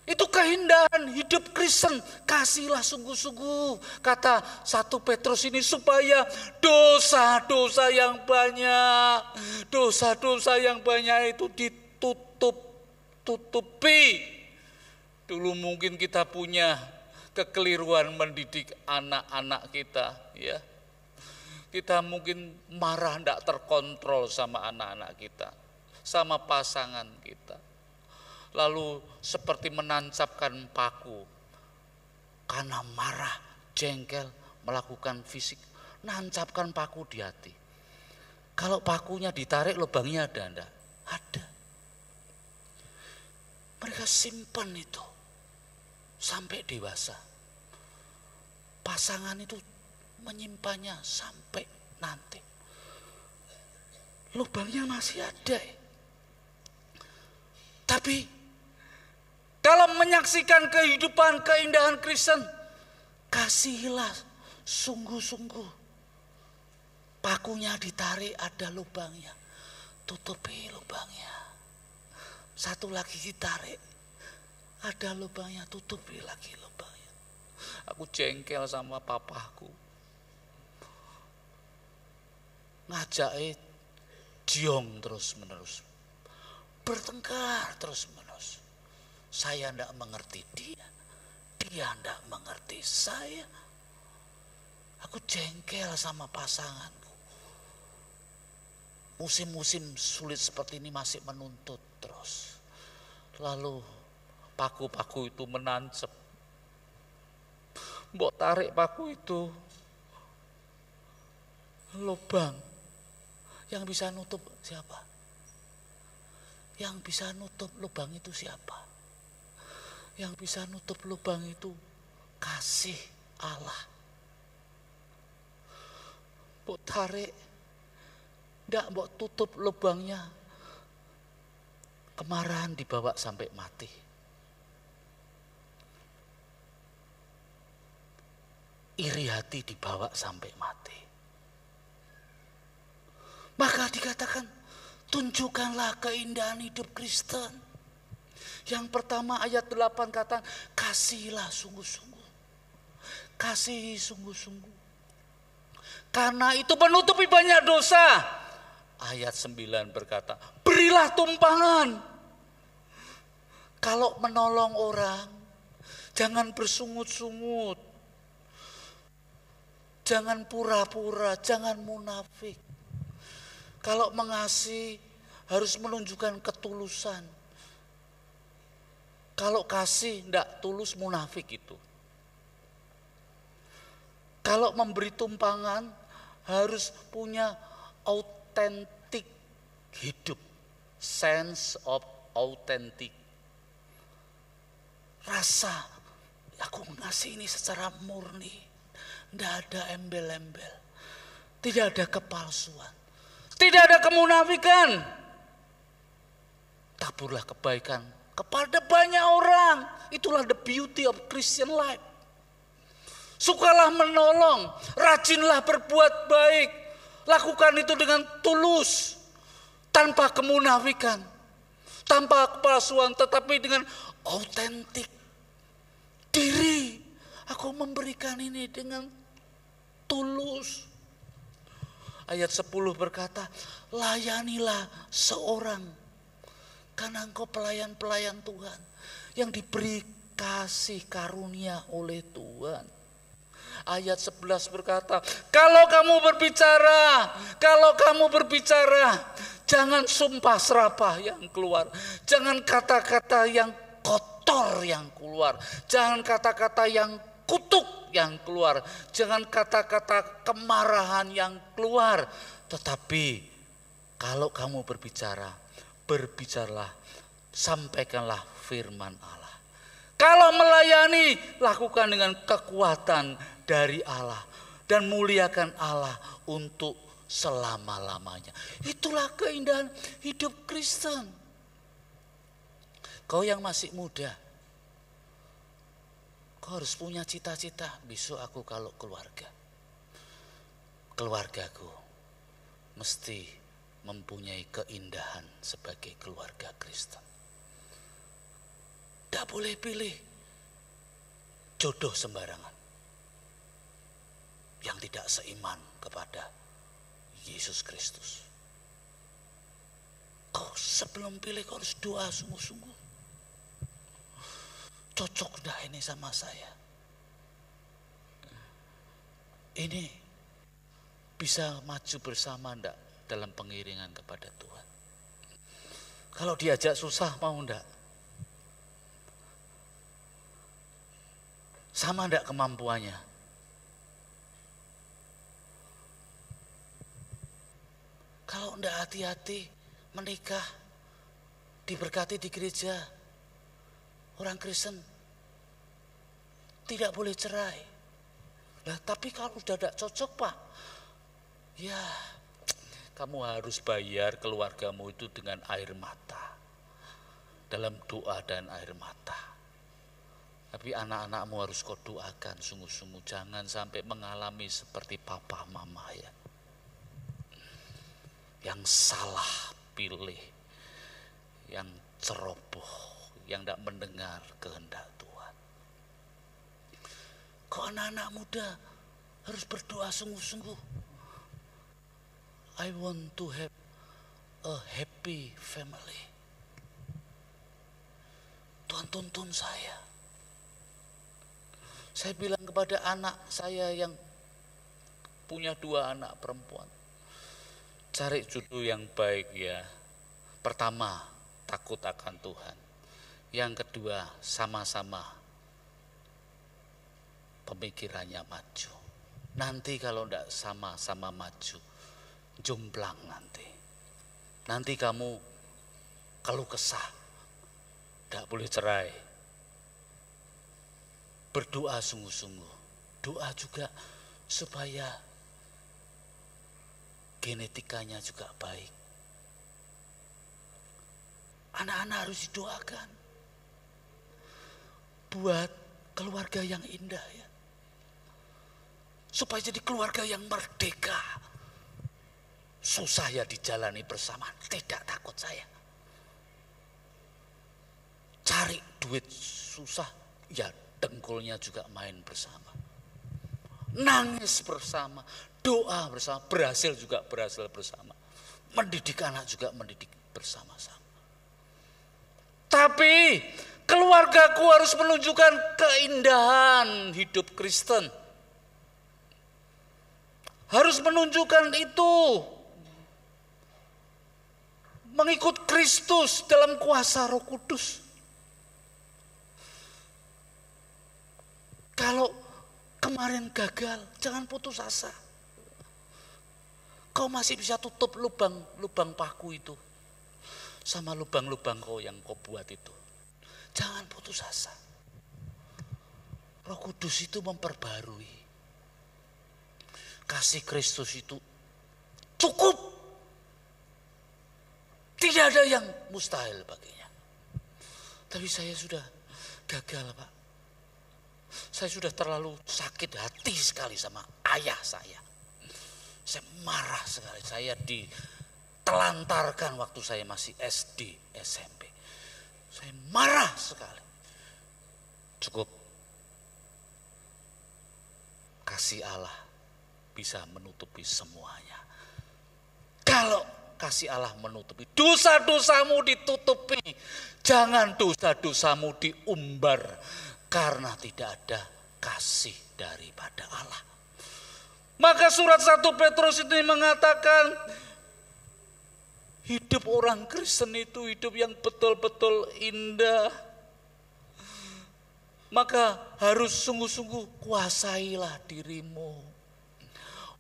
Itu keindahan hidup Kristen. Kasihlah sungguh-sungguh. Kata 1 Petrus ini supaya dosa-dosa yang banyak. Dosa-dosa yang banyak itu ditutupi. Dulu mungkin kita punya kekeliruan mendidik anak-anak kita. Ya, kita mungkin marah tidak terkontrol sama anak-anak kita. Sama pasangan kita. Lalu seperti menancapkan paku. Karena marah, jengkel, melakukan fisik. Nancapkan paku di hati. Kalau pakunya ditarik lubangnya ada enggak? Ada. Mereka simpan itu sampai dewasa. Pasangan itu menyimpannya sampai nanti. Lubangnya masih ada. Tapi kalau menyaksikan kehidupan keindahan Kristen, kasihilah sungguh-sungguh. Pakunya ditarik, ada lubangnya. Tutupi lubangnya. Satu lagi ditarik, ada lubangnya, tutupi lagi lubangnya. Aku jengkel sama papaku. Ngajak diong terus menerus. Bertengkar terus menerus. Saya tidak mengerti dia. Dia tidak mengerti saya. Aku jengkel sama pasanganku. Musim-musim sulit seperti ini masih menuntut terus. Lalu paku-paku itu menancap. Mbok tarik paku itu, lubang. Yang bisa nutup siapa? Yang bisa nutup lubang itu siapa? Yang bisa nutup lubang itu kasih Allah. Mbok tarik, ndak mbok tutup lubangnya, kemarahan dibawa sampai mati. Iri hati dibawa sampai mati. Maka dikatakan, tunjukkanlah keindahan hidup Kristen. Yang pertama ayat 8 kata, kasihilah sungguh-sungguh. Kasihi sungguh-sungguh. Karena itu menutupi banyak dosa. Ayat 9 berkata, berilah tumpangan. Kalau menolong orang, jangan bersungut-sungut. Jangan pura-pura, jangan munafik. Kalau mengasihi harus menunjukkan ketulusan. Kalau kasih tidak tulus, munafik itu. Kalau memberi tumpangan harus punya authentic hidup. Sense of authentic. Rasa, aku mengasihi ini secara murni. Tidak ada embel-embel. Tidak ada kepalsuan. Tidak ada kemunafikan. Taburlah kebaikan kepada banyak orang. Itulah the beauty of Christian life. Sukalah menolong, rajinlah berbuat baik. Lakukan itu dengan tulus, tanpa kemunafikan, tanpa kepalsuan, tetapi dengan autentik diri. Aku memberikan ini dengan tulus. Ayat 10 berkata, layanilah seorang, karena engkau pelayan-pelayan Tuhan yang diberi kasih karunia oleh Tuhan. Ayat 11 berkata, kalau kamu berbicara, jangan sumpah serapah yang keluar. Jangan kata-kata yang kotor yang keluar. Jangan kata-kata yang kutuk yang keluar. Jangan kata-kata kemarahan yang keluar. Tetapi kalau kamu berbicara, berbicaralah, sampaikanlah firman Allah. Kalau melayani, lakukan dengan kekuatan dari Allah. Dan muliakan Allah untuk selama-lamanya. Itulah keindahan hidup Kristen. Kau yang masih muda, kau harus punya cita-cita. Besok aku kalau keluargaku mesti mempunyai keindahan sebagai keluarga Kristen. Tidak boleh pilih jodoh sembarangan yang tidak seiman kepada Yesus Kristus. Kau sebelum pilih kau harus doa sungguh-sungguh. Cocok dah ini sama saya. Ini bisa maju bersama ndak dalam pengiringan kepada Tuhan. Kalau diajak susah mau ndak? Sama ndak kemampuannya? Kalau ndak hati-hati menikah, diberkati di gereja, orang Kristen tidak boleh cerai. Lah tapi kalau udah tidak cocok Pak, ya kamu harus bayar keluargamu itu dengan air mata. Dalam doa dan air mata. Tapi anak-anakmu harus kau doakan sungguh-sungguh. Jangan sampai mengalami seperti papa mama ya. Yang salah pilih. Yang ceroboh. Yang tidak mendengar kehendak Tuhan. Kok anak-anak muda harus berdoa sungguh-sungguh. I want to have a happy family. Tuhan tuntun saya. Saya bilang kepada anak saya yang punya 2 anak perempuan. Cari jodoh yang baik ya. Pertama, takut akan Tuhan. Yang kedua, sama-sama pemikirannya maju. Nanti kalau tidak sama-sama maju, jomplang nanti. Nanti kamu kalau kesah, tidak boleh cerai. Berdoa sungguh-sungguh. Doa juga supaya genetikanya juga baik. Anak-anak harus didoakan. Buat keluarga yang indah ya. Supaya jadi keluarga yang merdeka. Susah ya dijalani bersama, tidak takut saya. Cari duit susah, ya dengkulnya juga main bersama. Nangis bersama, doa bersama, berhasil juga berhasil bersama. Mendidik anak juga mendidik bersama-sama. Tapi keluargaku harus menunjukkan keindahan hidup Kristen. Harus menunjukkan itu. Mengikut Kristus dalam kuasa Roh Kudus. Kalau kemarin gagal, jangan putus asa. Kau masih bisa tutup lubang paku itu. Sama lubang-lubang kau yang kau buat itu. Jangan putus asa. Roh Kudus itu memperbarui. Kasih Kristus itu cukup. Tidak ada yang mustahil baginya. Tapi saya sudah gagal Pak. Saya sudah terlalu sakit hati sekali sama ayah saya. Saya marah sekali. Saya ditelantarkan waktu saya masih SD, SMP. Saya marah sekali. Cukup. Kasih Allah bisa menutupi semuanya. Kalau kasih Allah menutupi, dosa-dosamu ditutupi. Jangan dosa-dosamu diumbar. Karena tidak ada kasih daripada Allah. Maka surat 1 Petrus ini mengatakan, hidup orang Kristen itu hidup yang betul-betul indah. Maka harus sungguh-sungguh kuasailah dirimu.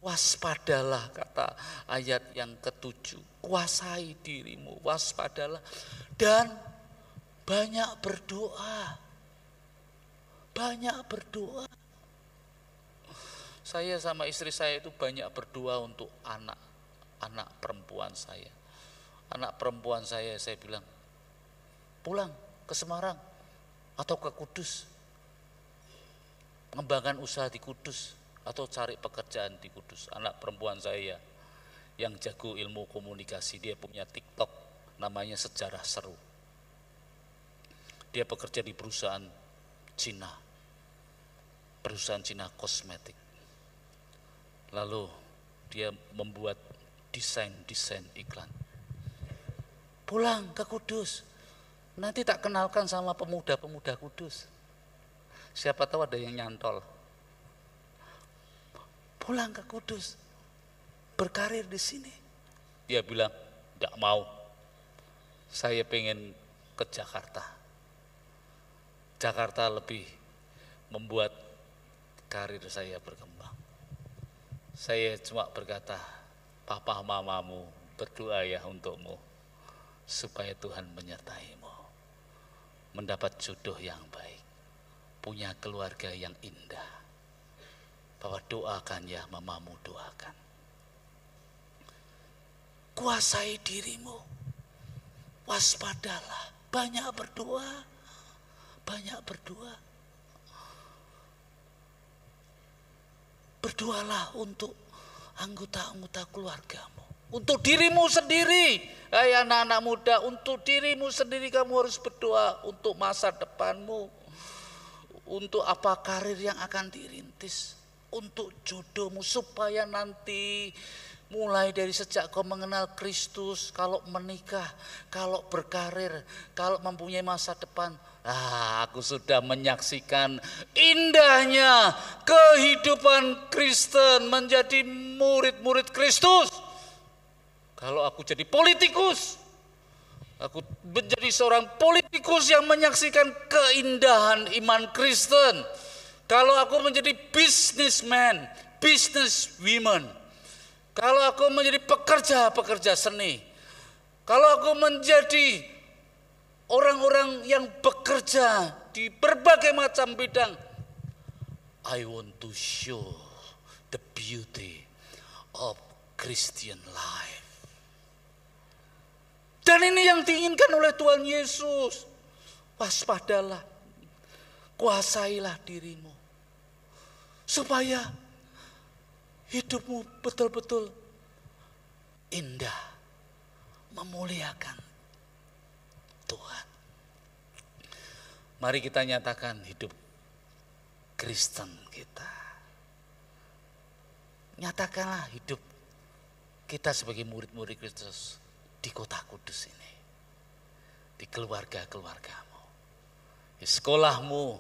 Waspadalah kata ayat yang ke-7. Kuasai dirimu, waspadalah. Dan banyak berdoa. Banyak berdoa. Saya sama istri saya itu banyak berdoa untuk anak perempuan saya. Anak perempuan saya bilang, pulang ke Semarang atau ke Kudus. Mengembangkan usaha di Kudus atau cari pekerjaan di Kudus. Anak perempuan saya yang jago ilmu komunikasi, dia punya TikTok namanya Sejarah Seru. Dia bekerja di perusahaan Cina, perusahaan Cina kosmetik. Lalu dia membuat desain iklan. Pulang ke Kudus, nanti tak kenalkan sama pemuda-pemuda Kudus. Siapa tahu ada yang nyantol. Pulang ke Kudus, berkarir di sini. Dia bilang, tidak mau. Saya pengen ke Jakarta. Jakarta lebih membuat karir saya berkembang. Saya cuma berkata, papa mamamu berdoa ya untukmu, supaya Tuhan menyertaimu. mendapat jodoh yang baik, punya keluarga yang indah. Bahwa doakan ya mamamu, doakan. Kuasai dirimu, waspadalah, banyak berdoa, banyak berdoa. Berdoalah untuk anggota-anggota keluargamu, untuk dirimu sendiri. Hai anak-anak muda, untuk dirimu sendiri kamu harus berdoa untuk masa depanmu, untuk apa karir yang akan dirintis, untuk jodohmu, supaya nanti mulai dari sejak kau mengenal Kristus, kalau menikah, kalau berkarir, kalau mempunyai masa depan, aku sudah menyaksikan indahnya kehidupan Kristen menjadi murid-murid Kristus. Kalau aku jadi politikus, aku menjadi seorang politikus yang menyaksikan keindahan iman Kristen. Kalau aku menjadi businessman, businesswoman, kalau aku menjadi pekerja seni, kalau aku menjadi orang-orang yang bekerja di berbagai macam bidang, I want to show the beauty of Christian life. Dan ini yang diinginkan oleh Tuhan Yesus. Waspadalah, kuasailah dirimu, supaya hidupmu betul-betul indah, memuliakan Tuhan. Mari kita nyatakan hidup Kristen kita. Nyatakanlah hidup kita sebagai murid-murid Kristus di kota kudus ini, di keluarga-keluargamu, di sekolahmu,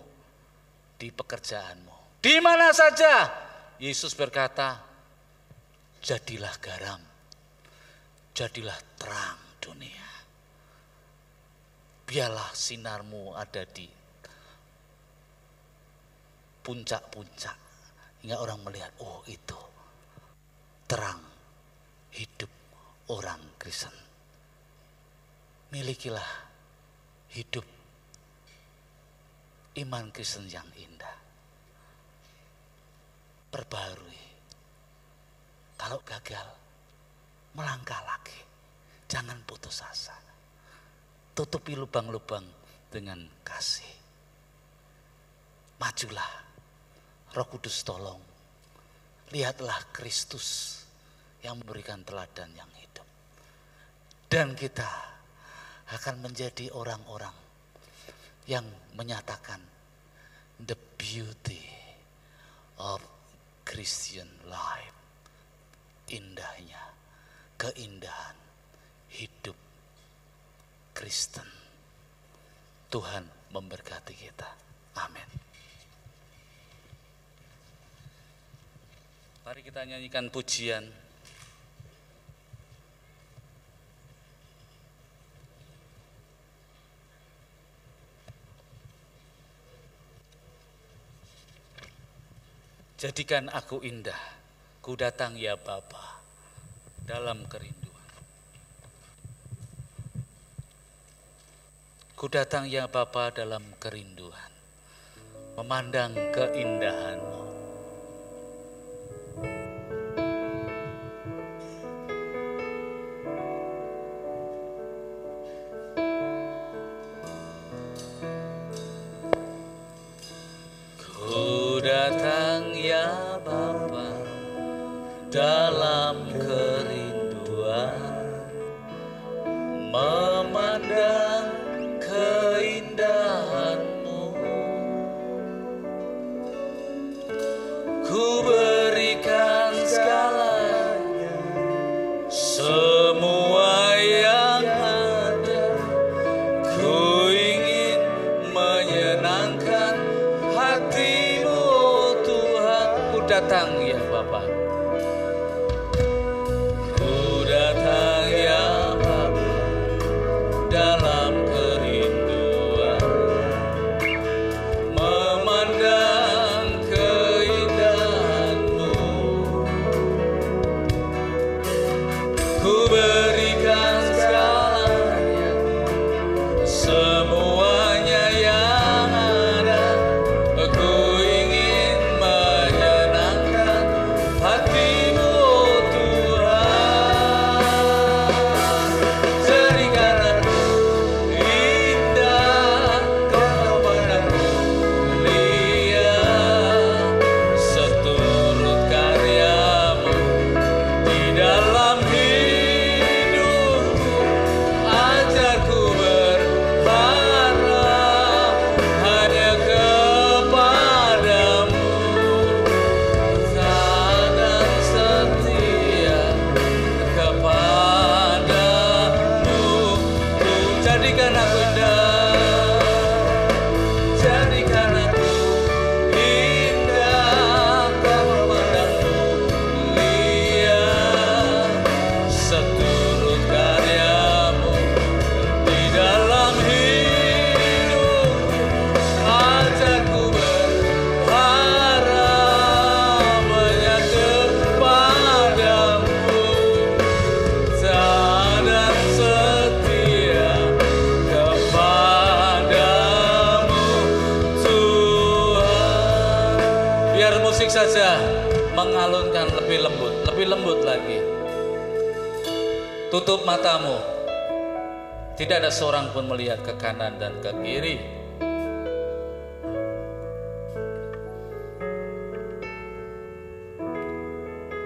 di pekerjaanmu, di mana saja. Yesus berkata, jadilah garam, jadilah terang dunia. Biarlah sinarmu ada di puncak-puncak, hingga orang melihat, oh itu terang hidup orang Kristen. Milikilah hidup iman Kristen yang indah. Perbarui. Kalau gagal, melangkah lagi. Jangan putus asa. Tutupi lubang-lubang dengan kasih. Majulah. Roh Kudus tolong. Lihatlah Kristus yang memberikan teladan yang hidup. Dan kita akan menjadi orang-orang yang menyatakan the beauty of Christian life. Indahnya, keindahan hidup Kristen. Tuhan memberkati kita. Amin. Mari kita nyanyikan pujian. Jadikan aku indah, ku datang ya Bapa dalam kerinduan. Ku datang ya Bapa dalam kerinduan, memandang keindahan-Mu. Ku datang ya Bapa dalam kerinduan, memandang keindahan-Mu. Ku berikan segalanya, semua yang ada. Ku ingin menyenangkan hati-Mu, oh Tuhan. Ku datang ya Bapa. Ku datang ya Bapa dalam saja mengalunkan lebih lembut lagi. Tutup matamu. Tidak ada seorang pun melihat ke kanan dan ke kiri.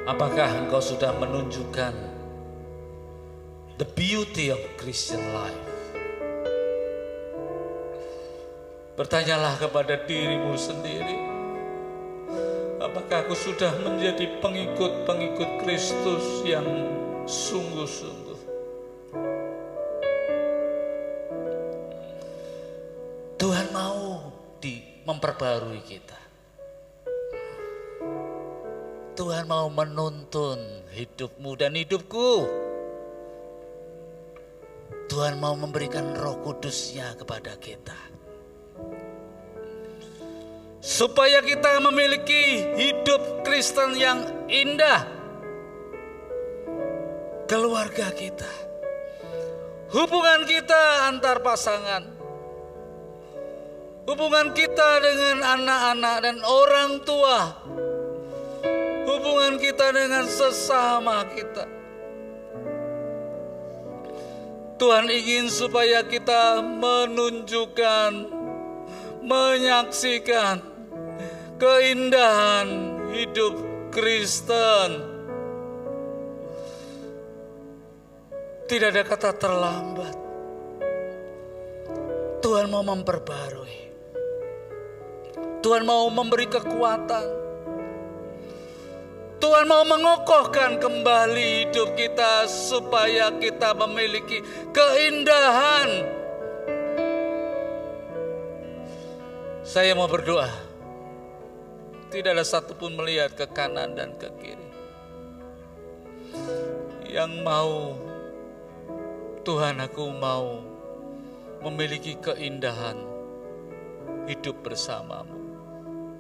Apakah engkau sudah menunjukkan the beauty of Christian life? Bertanyalah kepada dirimu sendiri. Apakah aku sudah menjadi pengikut Kristus yang sungguh-sungguh? Tuhan mau memperbarui kita. Tuhan mau menuntun hidupmu dan hidupku. Tuhan mau memberikan Roh Kudus-Nya kepada kita, supaya kita memiliki hidup Kristen yang indah. Keluarga kita, hubungan kita antar pasangan, hubungan kita dengan anak-anak dan orang tua, hubungan kita dengan sesama kita. Tuhan ingin supaya kita menunjukkan, menyaksikan keindahan hidup Kristen. Tidak ada kata terlambat. Tuhan mau memperbarui. Tuhan mau memberi kekuatan. Tuhan mau mengokohkan kembali hidup kita supaya kita memiliki keindahan. Saya mau berdoa. Tidak ada satupun melihat ke kanan dan ke kiri. Yang mau, Tuhan, aku mau memiliki keindahan hidup bersamamu.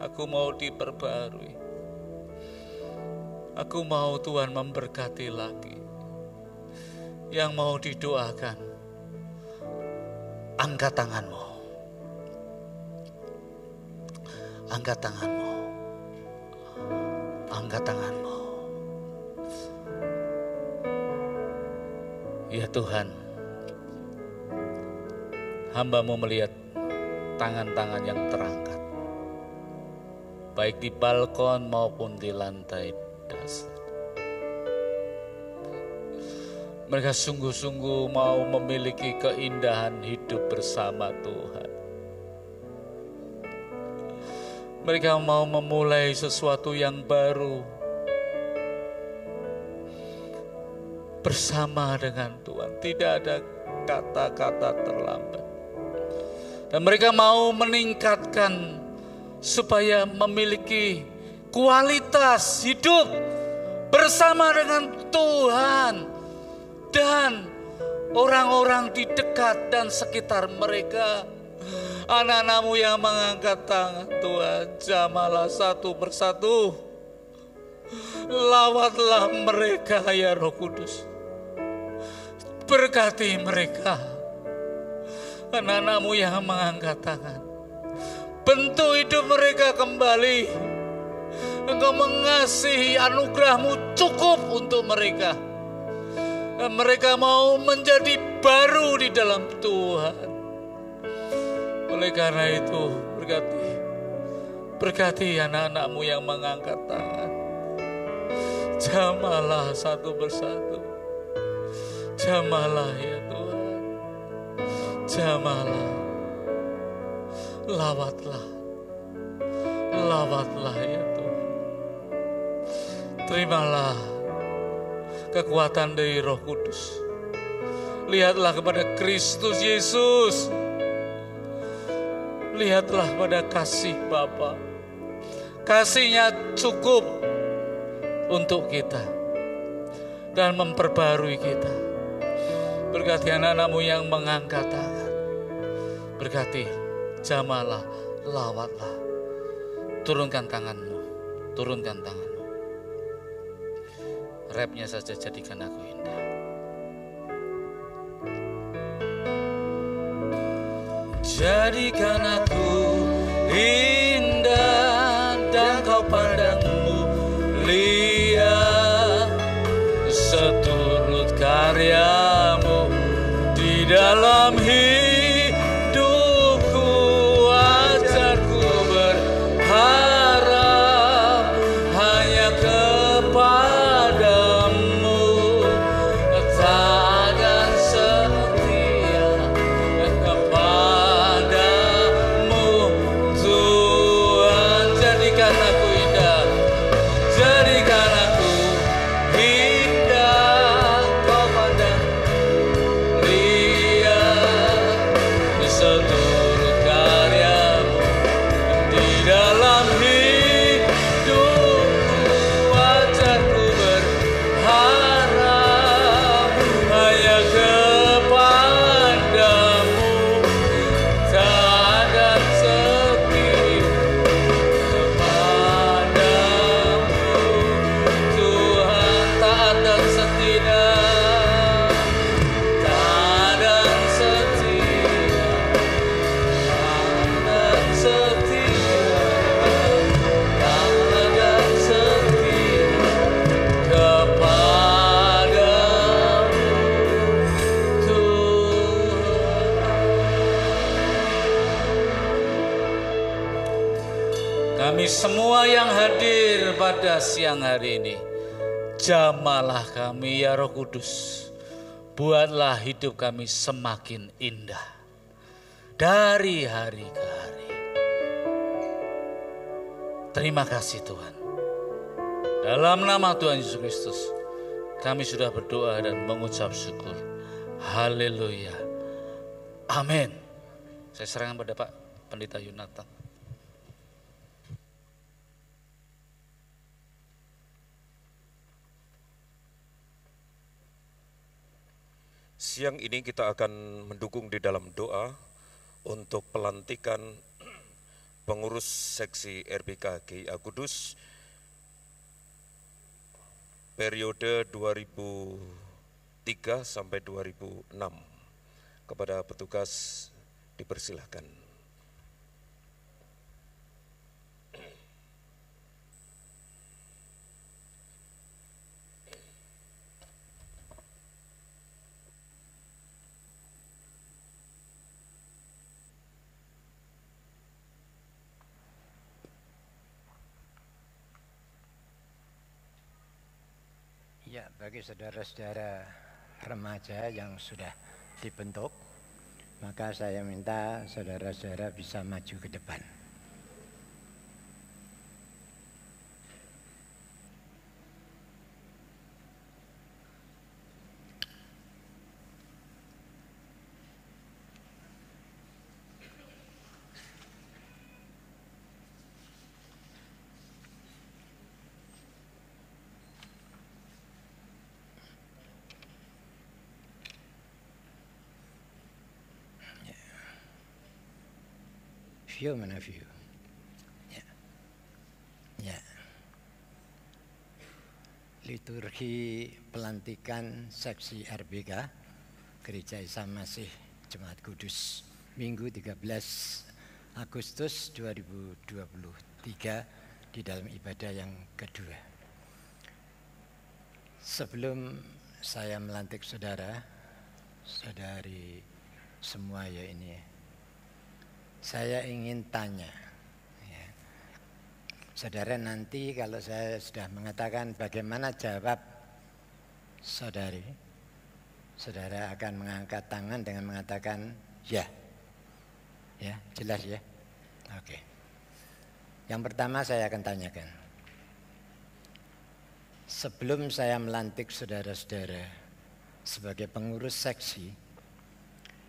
Aku mau diperbarui. Aku mau Tuhan memberkati lagi. Yang mau didoakan, angkat tanganmu. Angkat tanganmu. Angkat tanganmu. Ya Tuhan, hamba-Mu melihat tangan-tangan yang terangkat, baik di balkon maupun di lantai dasar. Mereka sungguh-sungguh mau memiliki keindahan hidup bersama Tuhan. Mereka mau memulai sesuatu yang baru bersama dengan Tuhan. Tidak ada kata-kata terlambat. Dan mereka mau meningkatkan supaya memiliki kualitas hidup bersama dengan Tuhan dan orang-orang di dekat dan sekitar mereka. Anak-anak-Mu yang mengangkat tangan, Tuhan, jamahlah satu persatu. Lawatlah mereka, ya Roh Kudus. Berkati mereka. Anak-anak-Mu yang mengangkat tangan, bentuk hidup mereka kembali. Engkau mengasihi, anugerah-Mu cukup untuk mereka. Dan mereka mau menjadi baru di dalam Tuhan. Oleh karena itu, berkati anak-anak-Mu yang mengangkat tangan. Jamahlah satu persatu. Jamahlah ya Tuhan. Jamahlah. Lawatlah ya Tuhan. Terimalah kekuatan dari Roh Kudus. Lihatlah kepada Kristus Yesus. Lihatlah pada kasih Bapa. Kasih-Nya cukup untuk kita dan memperbarui kita. Berkati anak-anak-Mu yang mengangkat tangan. Berkati, jamahlah, lawatlah. Turunkan tanganmu. Turunkan tanganmu. Rapnya saja, jadikan aku indah. Jadikan aku indah dan Kau pandang dalam hidupku ajarku berharap hanya kepadamu, taat dan setia kepadamu Tuhan. Jadikan aku indah, jadikan aku indah kau pandang lihat di seluruh karyamu. Di dalam hidupku ajarku berharap hanya kepadamu, taat dan setia kepadamu Tuhan. Taat dan setia, taat dan setia, taat dan setia, taat dan setia kepadamu Tuhan. Kami semua yang hadir pada siang hari ini, jamalah kami ya Roh Kudus. Buatlah hidup kami semakin indah dari hari ke hari. Terima kasih Tuhan. Dalam nama Tuhan Yesus Kristus, kami sudah berdoa dan mengucap syukur. Haleluya. Amin. Saya serahkan pada Pak Pendeta Yunatan. Siang ini kita akan mendukung di dalam doa untuk pelantikan pengurus seksi RBK GIA Kudus periode 2003 sampai 2006. Kepada petugas dipersilahkan. Ya, bagi saudara-saudara remaja yang sudah dibentuk, maka saya minta saudara-saudara bisa maju ke depan. View mana view? Ya. Ya. Liturgi pelantikan seksi RBK Gereja Isa Masih Jemaat Kudus Minggu 13 Agustus 2023 di dalam ibadah yang kedua. Sebelum saya melantik saudara, saudari semua ya ini, saya ingin tanya, ya. Saudara nanti kalau saya sudah mengatakan bagaimana jawab saudari, saudara akan mengangkat tangan dengan mengatakan ya, ya jelas ya, oke. Yang pertama saya akan tanyakan, sebelum saya melantik saudara-saudara sebagai pengurus seksi,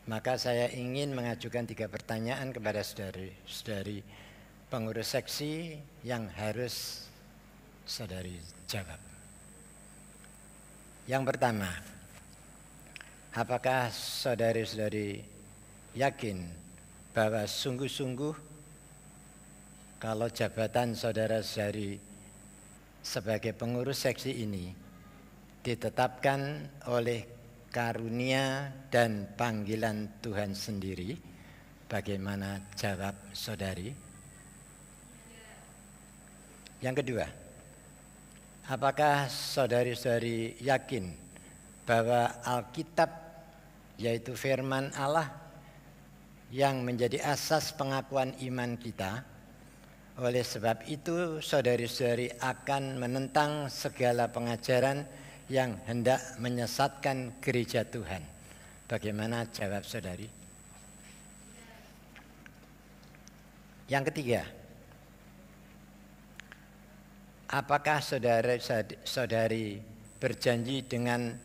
maka saya ingin mengajukan 3 pertanyaan kepada saudari pengurus seksi yang harus saudari jawab. Yang pertama, apakah saudari-saudari yakin bahwa sungguh-sungguh kalau jabatan saudara-saudari sebagai pengurus seksi ini ditetapkan oleh karunia dan panggilan Tuhan sendiri, bagaimana jawab saudari? Yang kedua, apakah saudari-saudari yakin bahwa Alkitab yaitu firman Allah yang menjadi asas pengakuan iman kita. Oleh sebab itu, saudari-saudari akan menentang segala pengajaran yang hendak menyesatkan gereja Tuhan. Bagaimana jawab saudari? Yang ketiga, apakah saudara-saudari berjanji dengan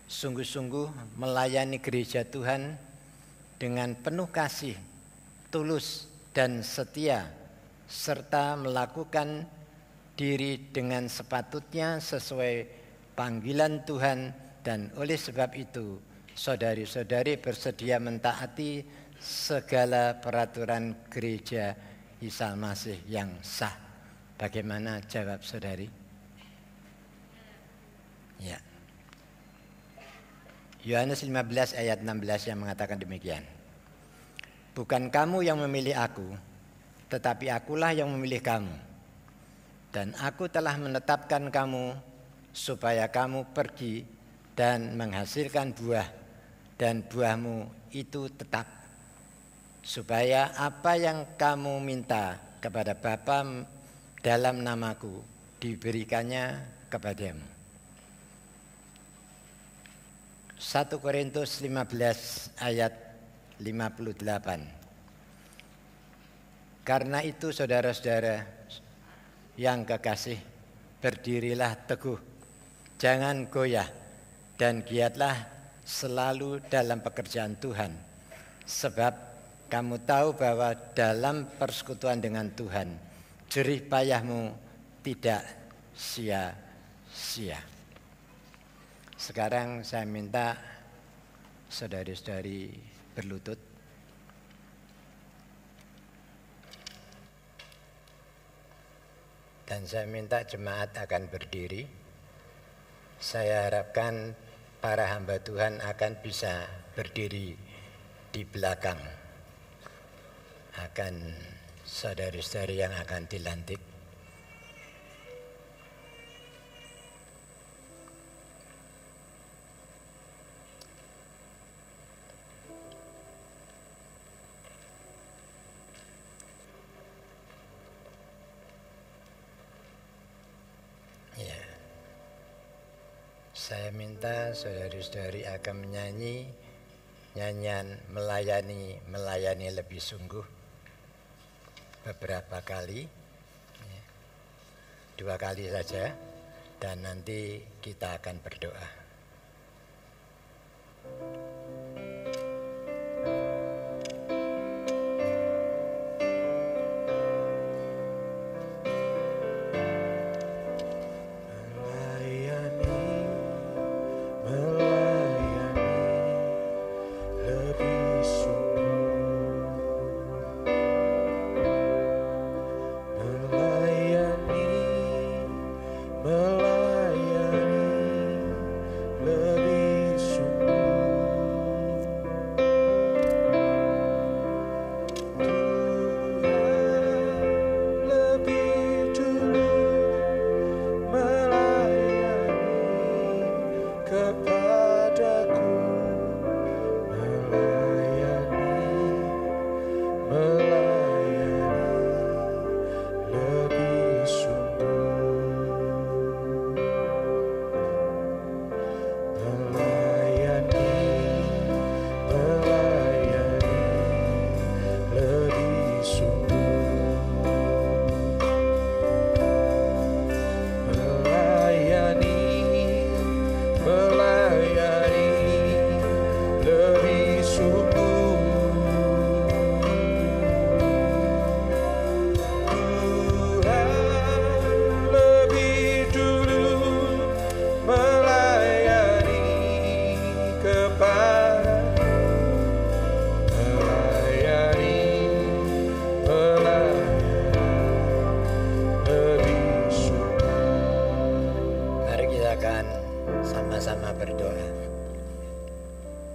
sungguh-sungguh melayani gereja Tuhan dengan penuh kasih, tulus dan setia, serta melakukan diri dengan sepatutnya sesuai panggilan Tuhan, dan oleh sebab itu saudari-saudari bersedia mentaati segala peraturan gereja Isa Masih yang sah. Bagaimana jawab saudari? Ya. Yohanes 15 ayat 16 yang mengatakan demikian. Bukan kamu yang memilih aku, tetapi akulah yang memilih kamu. Dan aku telah menetapkan kamu supaya kamu pergi dan menghasilkan buah, dan buahmu itu tetap, supaya apa yang kamu minta kepada Bapa dalam namaku diberikannya kepadamu. 1 Korintus 15 ayat 58. Karena itu saudara-saudara yang kekasih, berdirilah teguh, jangan goyah, dan giatlah selalu dalam pekerjaan Tuhan. Sebab kamu tahu bahwa dalam persekutuan dengan Tuhan, jerih payahmu tidak sia-sia. Sekarang saya minta saudari-saudari berlutut. Dan saya minta jemaat akan berdiri. Saya harapkan para hamba Tuhan akan bisa berdiri di belakang. Akan saudari-saudari yang akan dilantik. Saya minta saudari-saudari akan menyanyi nyanyian melayani lebih sungguh beberapa kali, 2 kali saja, dan nanti kita akan berdoa.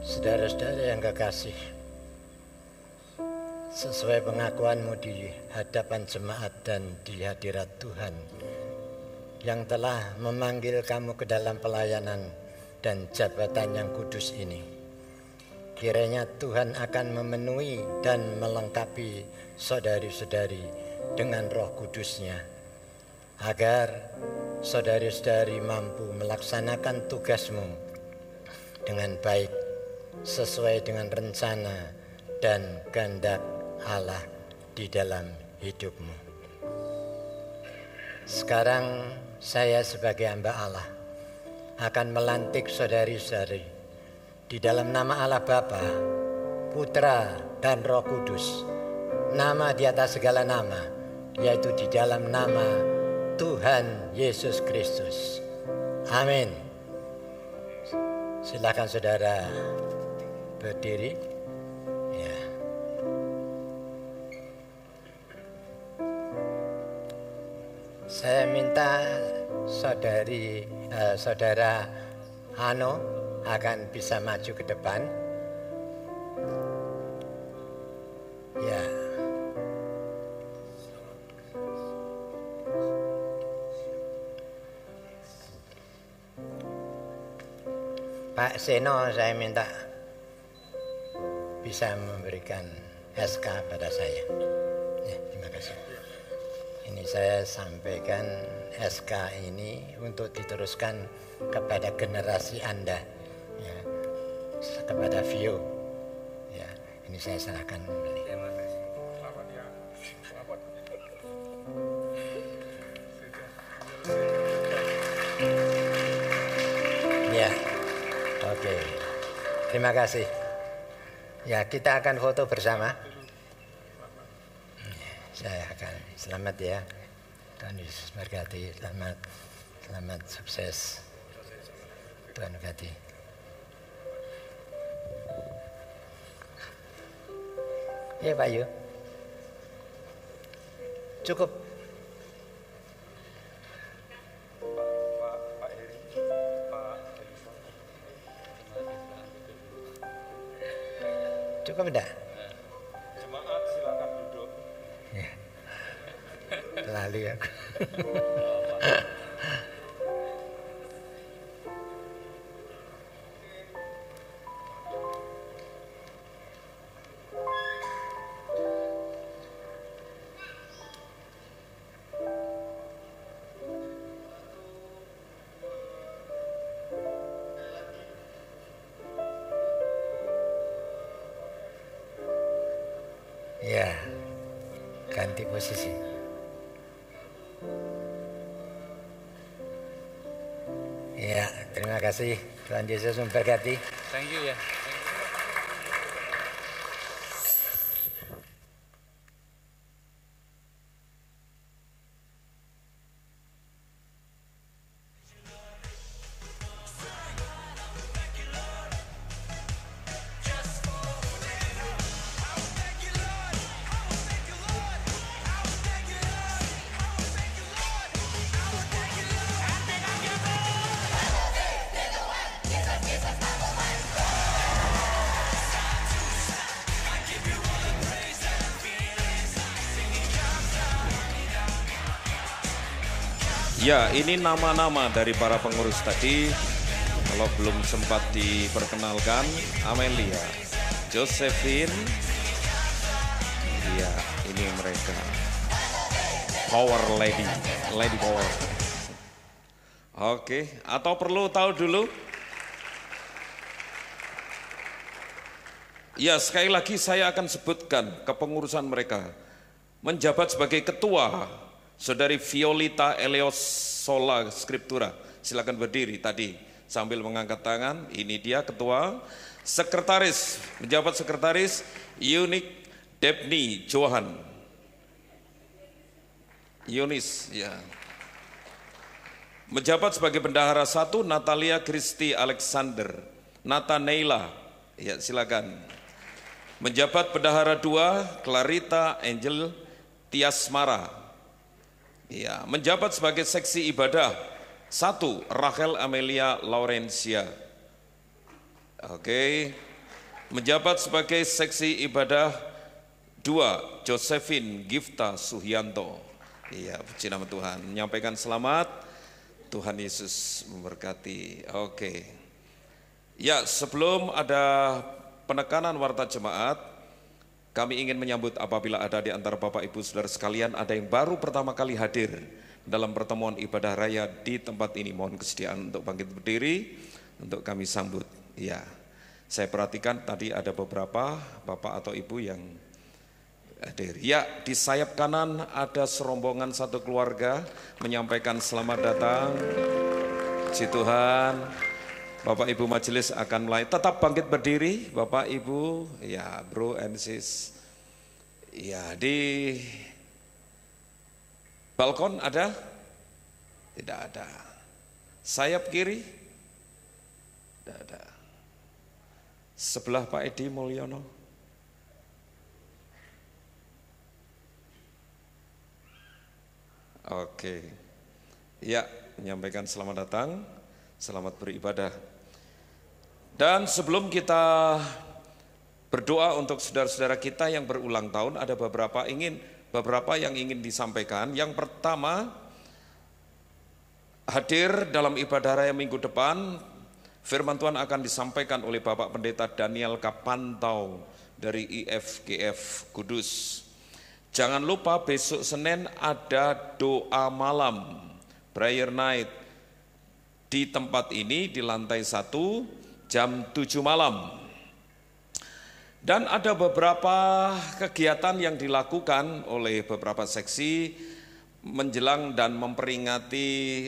Saudara-saudara yang kekasih, sesuai pengakuanmu di hadapan jemaat dan di hadirat Tuhan yang telah memanggil kamu ke dalam pelayanan dan jabatan yang kudus ini, Kiranya Tuhan akan memenuhi dan melengkapi saudari-saudari dengan Roh Kudus-Nya, agar saudari-saudari mampu melaksanakan tugasmu dengan baik sesuai dengan rencana dan kehendak Allah di dalam hidupmu. Sekarang saya sebagai hamba Allah akan melantik saudari-saudari di dalam nama Allah Bapa, Putra, dan Roh Kudus, nama di atas segala nama, yaitu di dalam nama Tuhan Yesus Kristus. Amin. Silakan saudara berdiri. Ya. Saya minta saudara Hano akan bisa maju ke depan. Ya. Pak Seno, saya minta bisa memberikan SK pada saya. Ya, terima kasih. Ini saya sampaikan SK ini untuk diteruskan kepada generasi Anda, ya, kepada Vio. Ya, ini saya serahkan. Ya, oke. Terima kasih. Ya, kita akan foto bersama. Saya akan selamat ya. Tuhan Yesus berkati. Selamat sukses. Tuhan berkati. Ya Pak Yu. Cukup. Cukup enggak? Jemaat silakan duduk. Ya. Lalu aku. Ya, ganti posisi. Ya, terima kasih. Tuhan Yesus memberkati. Thank you ya. Ya, ini nama-nama dari para pengurus tadi. Kalau belum sempat diperkenalkan, Amelia, Josephine, ya ini mereka. Power Lady, Lady Power. Oke, atau perlu tahu dulu? Ya, sekali lagi saya akan sebutkan kepengurusan mereka. Menjabat sebagai ketua, Saudari Violeta Eleos Sola Scriptura, silakan berdiri tadi sambil mengangkat tangan. Ini dia ketua. Sekretaris, menjabat sekretaris Yunik Debni Johan. Yunis, ya. Menjabat sebagai bendahara 1 Natalia Kristi Alexander. Nathanaela, ya silakan. Menjabat bendahara 2 Clarita Angel Tiasmara. Ya, menjabat sebagai seksi ibadah 1 Rachel Amelia Laurencia. Oke. Menjabat sebagai seksi ibadah 2 Josephine Gifta Suhyanto. Iya, puji nama Tuhan. Menyampaikan selamat. Tuhan Yesus memberkati. Oke. Ya, sebelum ada penekanan warta jemaat, kami ingin menyambut apabila ada di antara Bapak Ibu Saudara sekalian ada yang baru pertama kali hadir dalam pertemuan ibadah raya di tempat ini. Mohon kesediaan untuk bangkit berdiri untuk kami sambut. Ya, saya perhatikan tadi ada beberapa Bapak atau Ibu yang hadir. Ya, di sayap kanan ada serombongan satu keluarga menyampaikan selamat datang. Puji Tuhan. Bapak Ibu majelis akan mulai. Tetap bangkit berdiri, Bapak Ibu, ya bro and sis. Ya, di balkon ada? Tidak ada. Sayap kiri? Tidak ada. Sebelah Pak Edi Mulyono? Oke. Ya, menyampaikan selamat datang, selamat beribadah. Dan sebelum kita berdoa untuk saudara-saudara kita yang berulang tahun, ada beberapa yang ingin disampaikan. Yang pertama, hadir dalam ibadah raya minggu depan, firman Tuhan akan disampaikan oleh Bapak Pendeta Daniel Kapantau dari IFGF Kudus. Jangan lupa besok Senin ada doa malam, prayer night, di tempat ini di lantai 1 jam 7 malam. Dan ada beberapa kegiatan yang dilakukan oleh beberapa seksi menjelang dan memperingati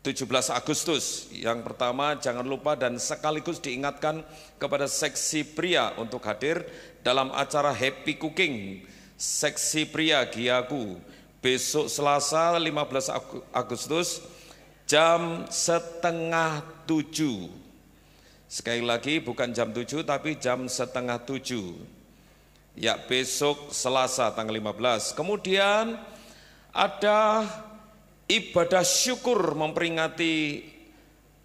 17 Agustus. Yang pertama, jangan lupa dan sekaligus diingatkan kepada seksi pria untuk hadir dalam acara Happy Cooking seksi pria Giaku besok Selasa 15 Agustus jam 6:30. Sekali lagi bukan jam 7 tapi jam 6:30. Ya, besok Selasa tanggal 15. Kemudian ada ibadah syukur memperingati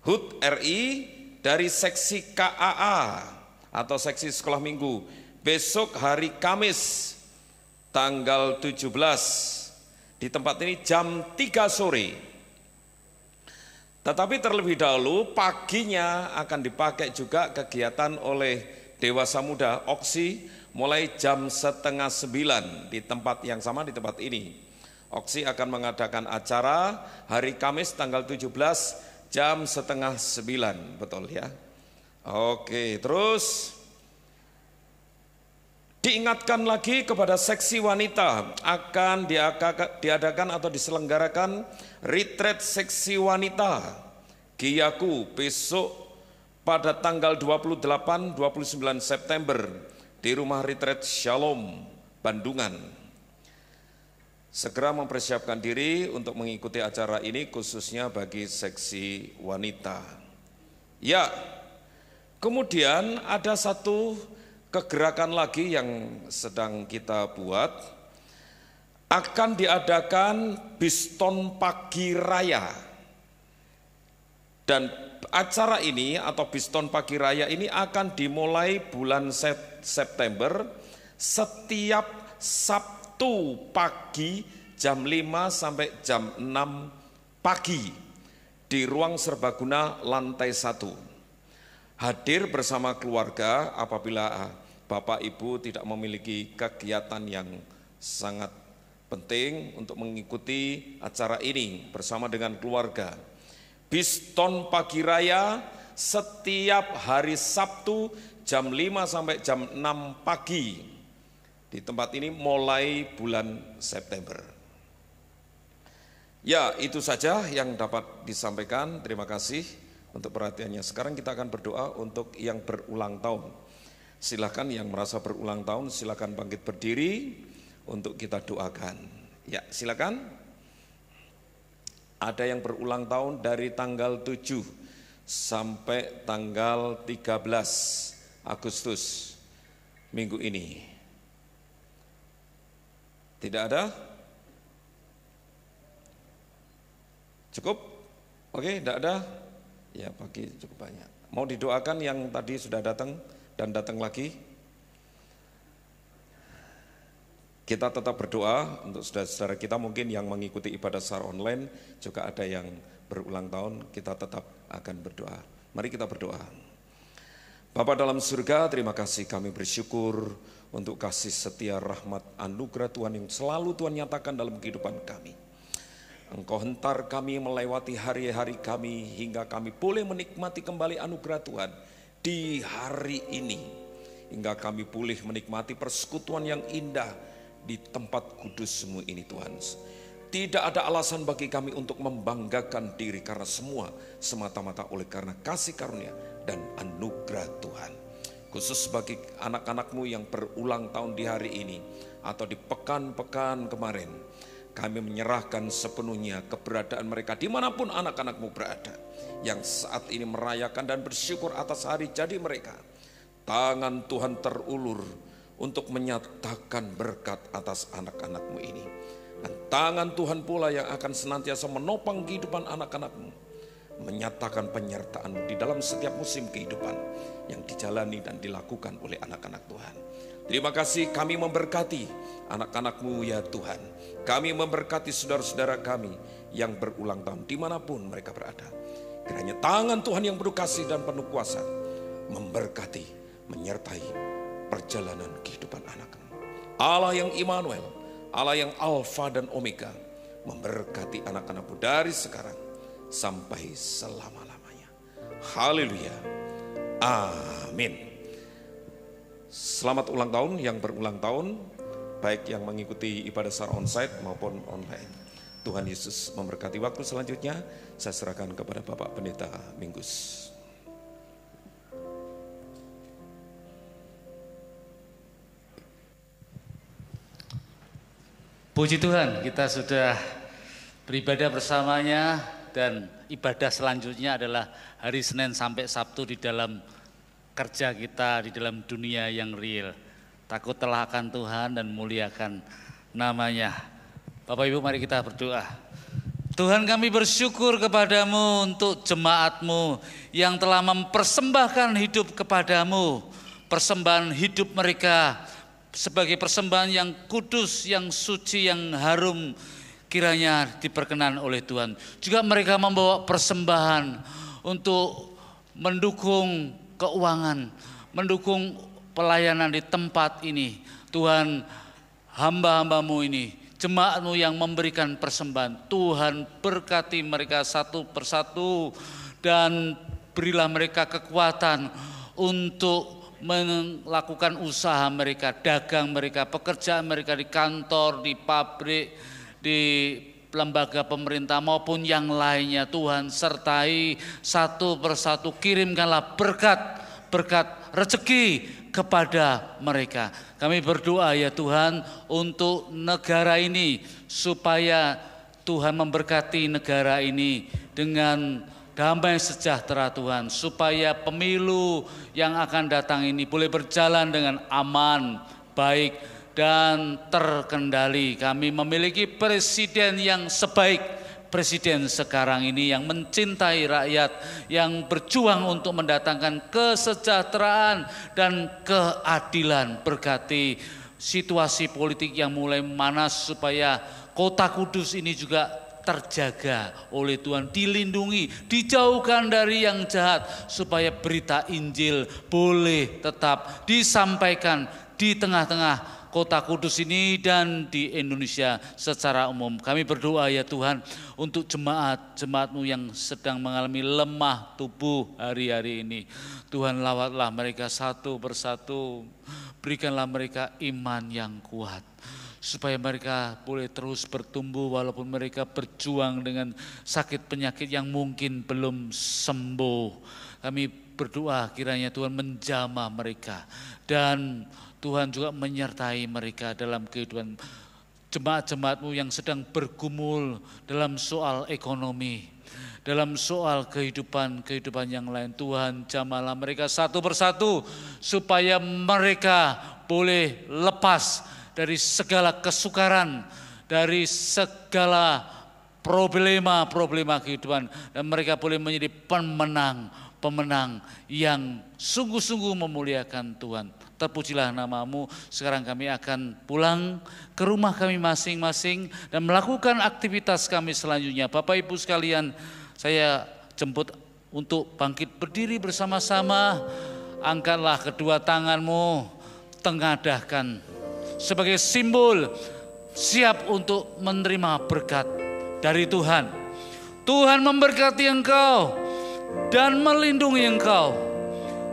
HUT RI dari seksi KAA atau seksi sekolah minggu. Besok hari Kamis tanggal 17 di tempat ini jam 3 sore. Tetapi terlebih dahulu paginya akan dipakai juga kegiatan oleh Dewasa Muda Oksi mulai jam 8:30 di tempat yang sama di tempat ini. Oksi akan mengadakan acara hari Kamis tanggal 17 jam 8:30, betul ya. Oke, terus diingatkan lagi kepada seksi wanita akan diadakan atau diselenggarakan retreat seksi wanita Giaku besok pada tanggal 28-29 September di Rumah Retreat Shalom, Bandungan. Segera mempersiapkan diri untuk mengikuti acara ini khususnya bagi seksi wanita. Ya, kemudian ada satu kegerakan lagi yang sedang kita buat, akan diadakan Biston Pagi Raya. Dan acara ini atau Biston Pagi Raya ini akan dimulai bulan September setiap Sabtu pagi jam 5 sampai jam 6 pagi di ruang serbaguna lantai 1. Hadir bersama keluarga apabila Bapak Ibu tidak memiliki kegiatan yang sangat penting untuk mengikuti acara ini bersama dengan keluarga. Biston Pagi Raya setiap hari Sabtu jam 5 sampai jam 6 pagi di tempat ini mulai bulan September. Ya, itu saja yang dapat disampaikan. Terima kasih untuk perhatiannya. Sekarang kita akan berdoa untuk yang berulang tahun. Silakan yang merasa berulang tahun, silakan bangkit berdiri untuk kita doakan. Ya, silakan. Ada yang berulang tahun dari tanggal 7 sampai tanggal 13 Agustus minggu ini. Tidak ada? Cukup? Oke, tidak ada? Ya, pagi cukup banyak. Mau didoakan yang tadi sudah datang dan datang lagi? Kita tetap berdoa untuk saudara-saudara kita mungkin yang mengikuti ibadah secara online, juga ada yang berulang tahun, kita tetap akan berdoa. Mari kita berdoa. Bapa dalam surga, terima kasih, kami bersyukur untuk kasih setia, rahmat, anugerah Tuhan yang selalu Tuhan nyatakan dalam kehidupan kami. Engkau hentar kami melewati hari-hari kami hingga kami boleh menikmati kembali anugerah Tuhan di hari ini. Hingga kami boleh menikmati persekutuan yang indah di tempat kudus-Mu ini Tuhan. Tidak ada alasan bagi kami untuk membanggakan diri karena semua semata-mata oleh karena kasih karunia dan anugerah Tuhan. Khusus bagi anak-anak-Mu yang berulang tahun di hari ini atau di pekan-pekan kemarin, kami menyerahkan sepenuhnya keberadaan mereka dimanapun anak-anak-Mu berada, yang saat ini merayakan dan bersyukur atas hari jadi mereka. Tangan Tuhan terulur untuk menyatakan berkat atas anak-anak-Mu ini. Dan tangan Tuhan pula yang akan senantiasa menopang kehidupan anak-anak-Mu, menyatakan penyertaan di dalam setiap musim kehidupan yang dijalani dan dilakukan oleh anak-anak Tuhan. Terima kasih, kami memberkati anak-anak-Mu ya Tuhan. Kami memberkati saudara-saudara kami yang berulang tahun dimanapun mereka berada. Kiranya tangan Tuhan yang penuh kasih dan penuh kuasa memberkati, menyertai perjalanan kehidupan anak-Mu. Allah yang Immanuel, Allah yang Alfa dan Omega, memberkati anak-anak-Mu dari sekarang sampai selama-lamanya. Haleluya. Amin. Selamat ulang tahun yang berulang tahun, baik yang mengikuti ibadah secara onsite maupun online. Tuhan Yesus memberkati. Waktu selanjutnya saya serahkan kepada Bapak Pendeta Minggus. Puji Tuhan, kita sudah beribadah bersamanya dan ibadah selanjutnya adalah hari Senin sampai Sabtu di dalam kerja kita, di dalam dunia yang real. Takutlah akan Tuhan dan muliakan namanya. Bapak Ibu, mari kita berdoa. Tuhan, kami bersyukur kepadamu untuk jemaat-Mu yang telah mempersembahkan hidup kepadamu. Persembahan hidup mereka sebagai persembahan yang kudus, yang suci, yang harum, kiranya diperkenan oleh Tuhan. Juga mereka membawa persembahan untuk mendukung keuangan, mendukung pelayanan di tempat ini. Tuhan, hamba-hamba-Mu ini, jemaat-Mu yang memberikan persembahan, Tuhan berkati mereka satu persatu dan berilah mereka kekuatan untuk melakukan usaha mereka, dagang mereka, pekerjaan mereka di kantor, di pabrik, di lembaga pemerintah maupun yang lainnya. Tuhan sertai satu persatu, kirimkanlah berkat rezeki kepada mereka. Kami berdoa ya Tuhan untuk negara ini, supaya Tuhan memberkati negara ini dengan damai sejahtera Tuhan, supaya pemilu yang akan datang ini boleh berjalan dengan aman, baik dan terkendali. Kami memiliki presiden yang sebaik presiden sekarang ini, yang mencintai rakyat, yang berjuang untuk mendatangkan kesejahteraan dan keadilan. Berkati situasi politik yang mulai memanas, supaya kota Kudus ini juga terjaga oleh Tuhan, dilindungi, dijauhkan dari yang jahat, supaya berita Injil boleh tetap disampaikan di tengah-tengah kota Kudus ini dan di Indonesia secara umum. Kami berdoa ya Tuhan untuk jemaat-jemaat-Mu yang sedang mengalami lemah tubuh hari-hari ini. Tuhan, lawatlah mereka satu persatu, berikanlah mereka iman yang kuat, supaya mereka boleh terus bertumbuh walaupun mereka berjuang dengan sakit penyakit yang mungkin belum sembuh. Kami berdoa kiranya Tuhan menjamah mereka, dan Tuhan juga menyertai mereka dalam kehidupan jemaat-jemaat-Mu yang sedang bergumul dalam soal ekonomi, dalam soal kehidupan yang lain. Tuhan, jamahlah mereka satu persatu, supaya mereka boleh lepas dari segala kesukaran, dari segala problema kehidupan, dan mereka boleh menjadi pemenang yang sungguh-sungguh memuliakan Tuhan. Terpujilah nama-Mu. Sekarang kami akan pulang ke rumah kami masing-masing dan melakukan aktivitas kami selanjutnya. Bapak Ibu sekalian, saya jemput untuk bangkit berdiri bersama-sama. Angkatlah kedua tanganmu, tengadahkan sebagai simbol siap untuk menerima berkat dari Tuhan. Tuhan memberkati engkau dan melindungi engkau.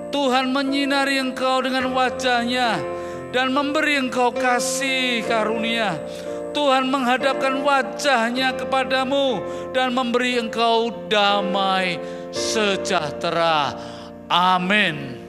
Tuhan menyinari engkau dengan wajah-Nya dan memberi engkau kasih karunia. Tuhan menghadapkan wajah-Nya kepadamu dan memberi engkau damai sejahtera. Amin.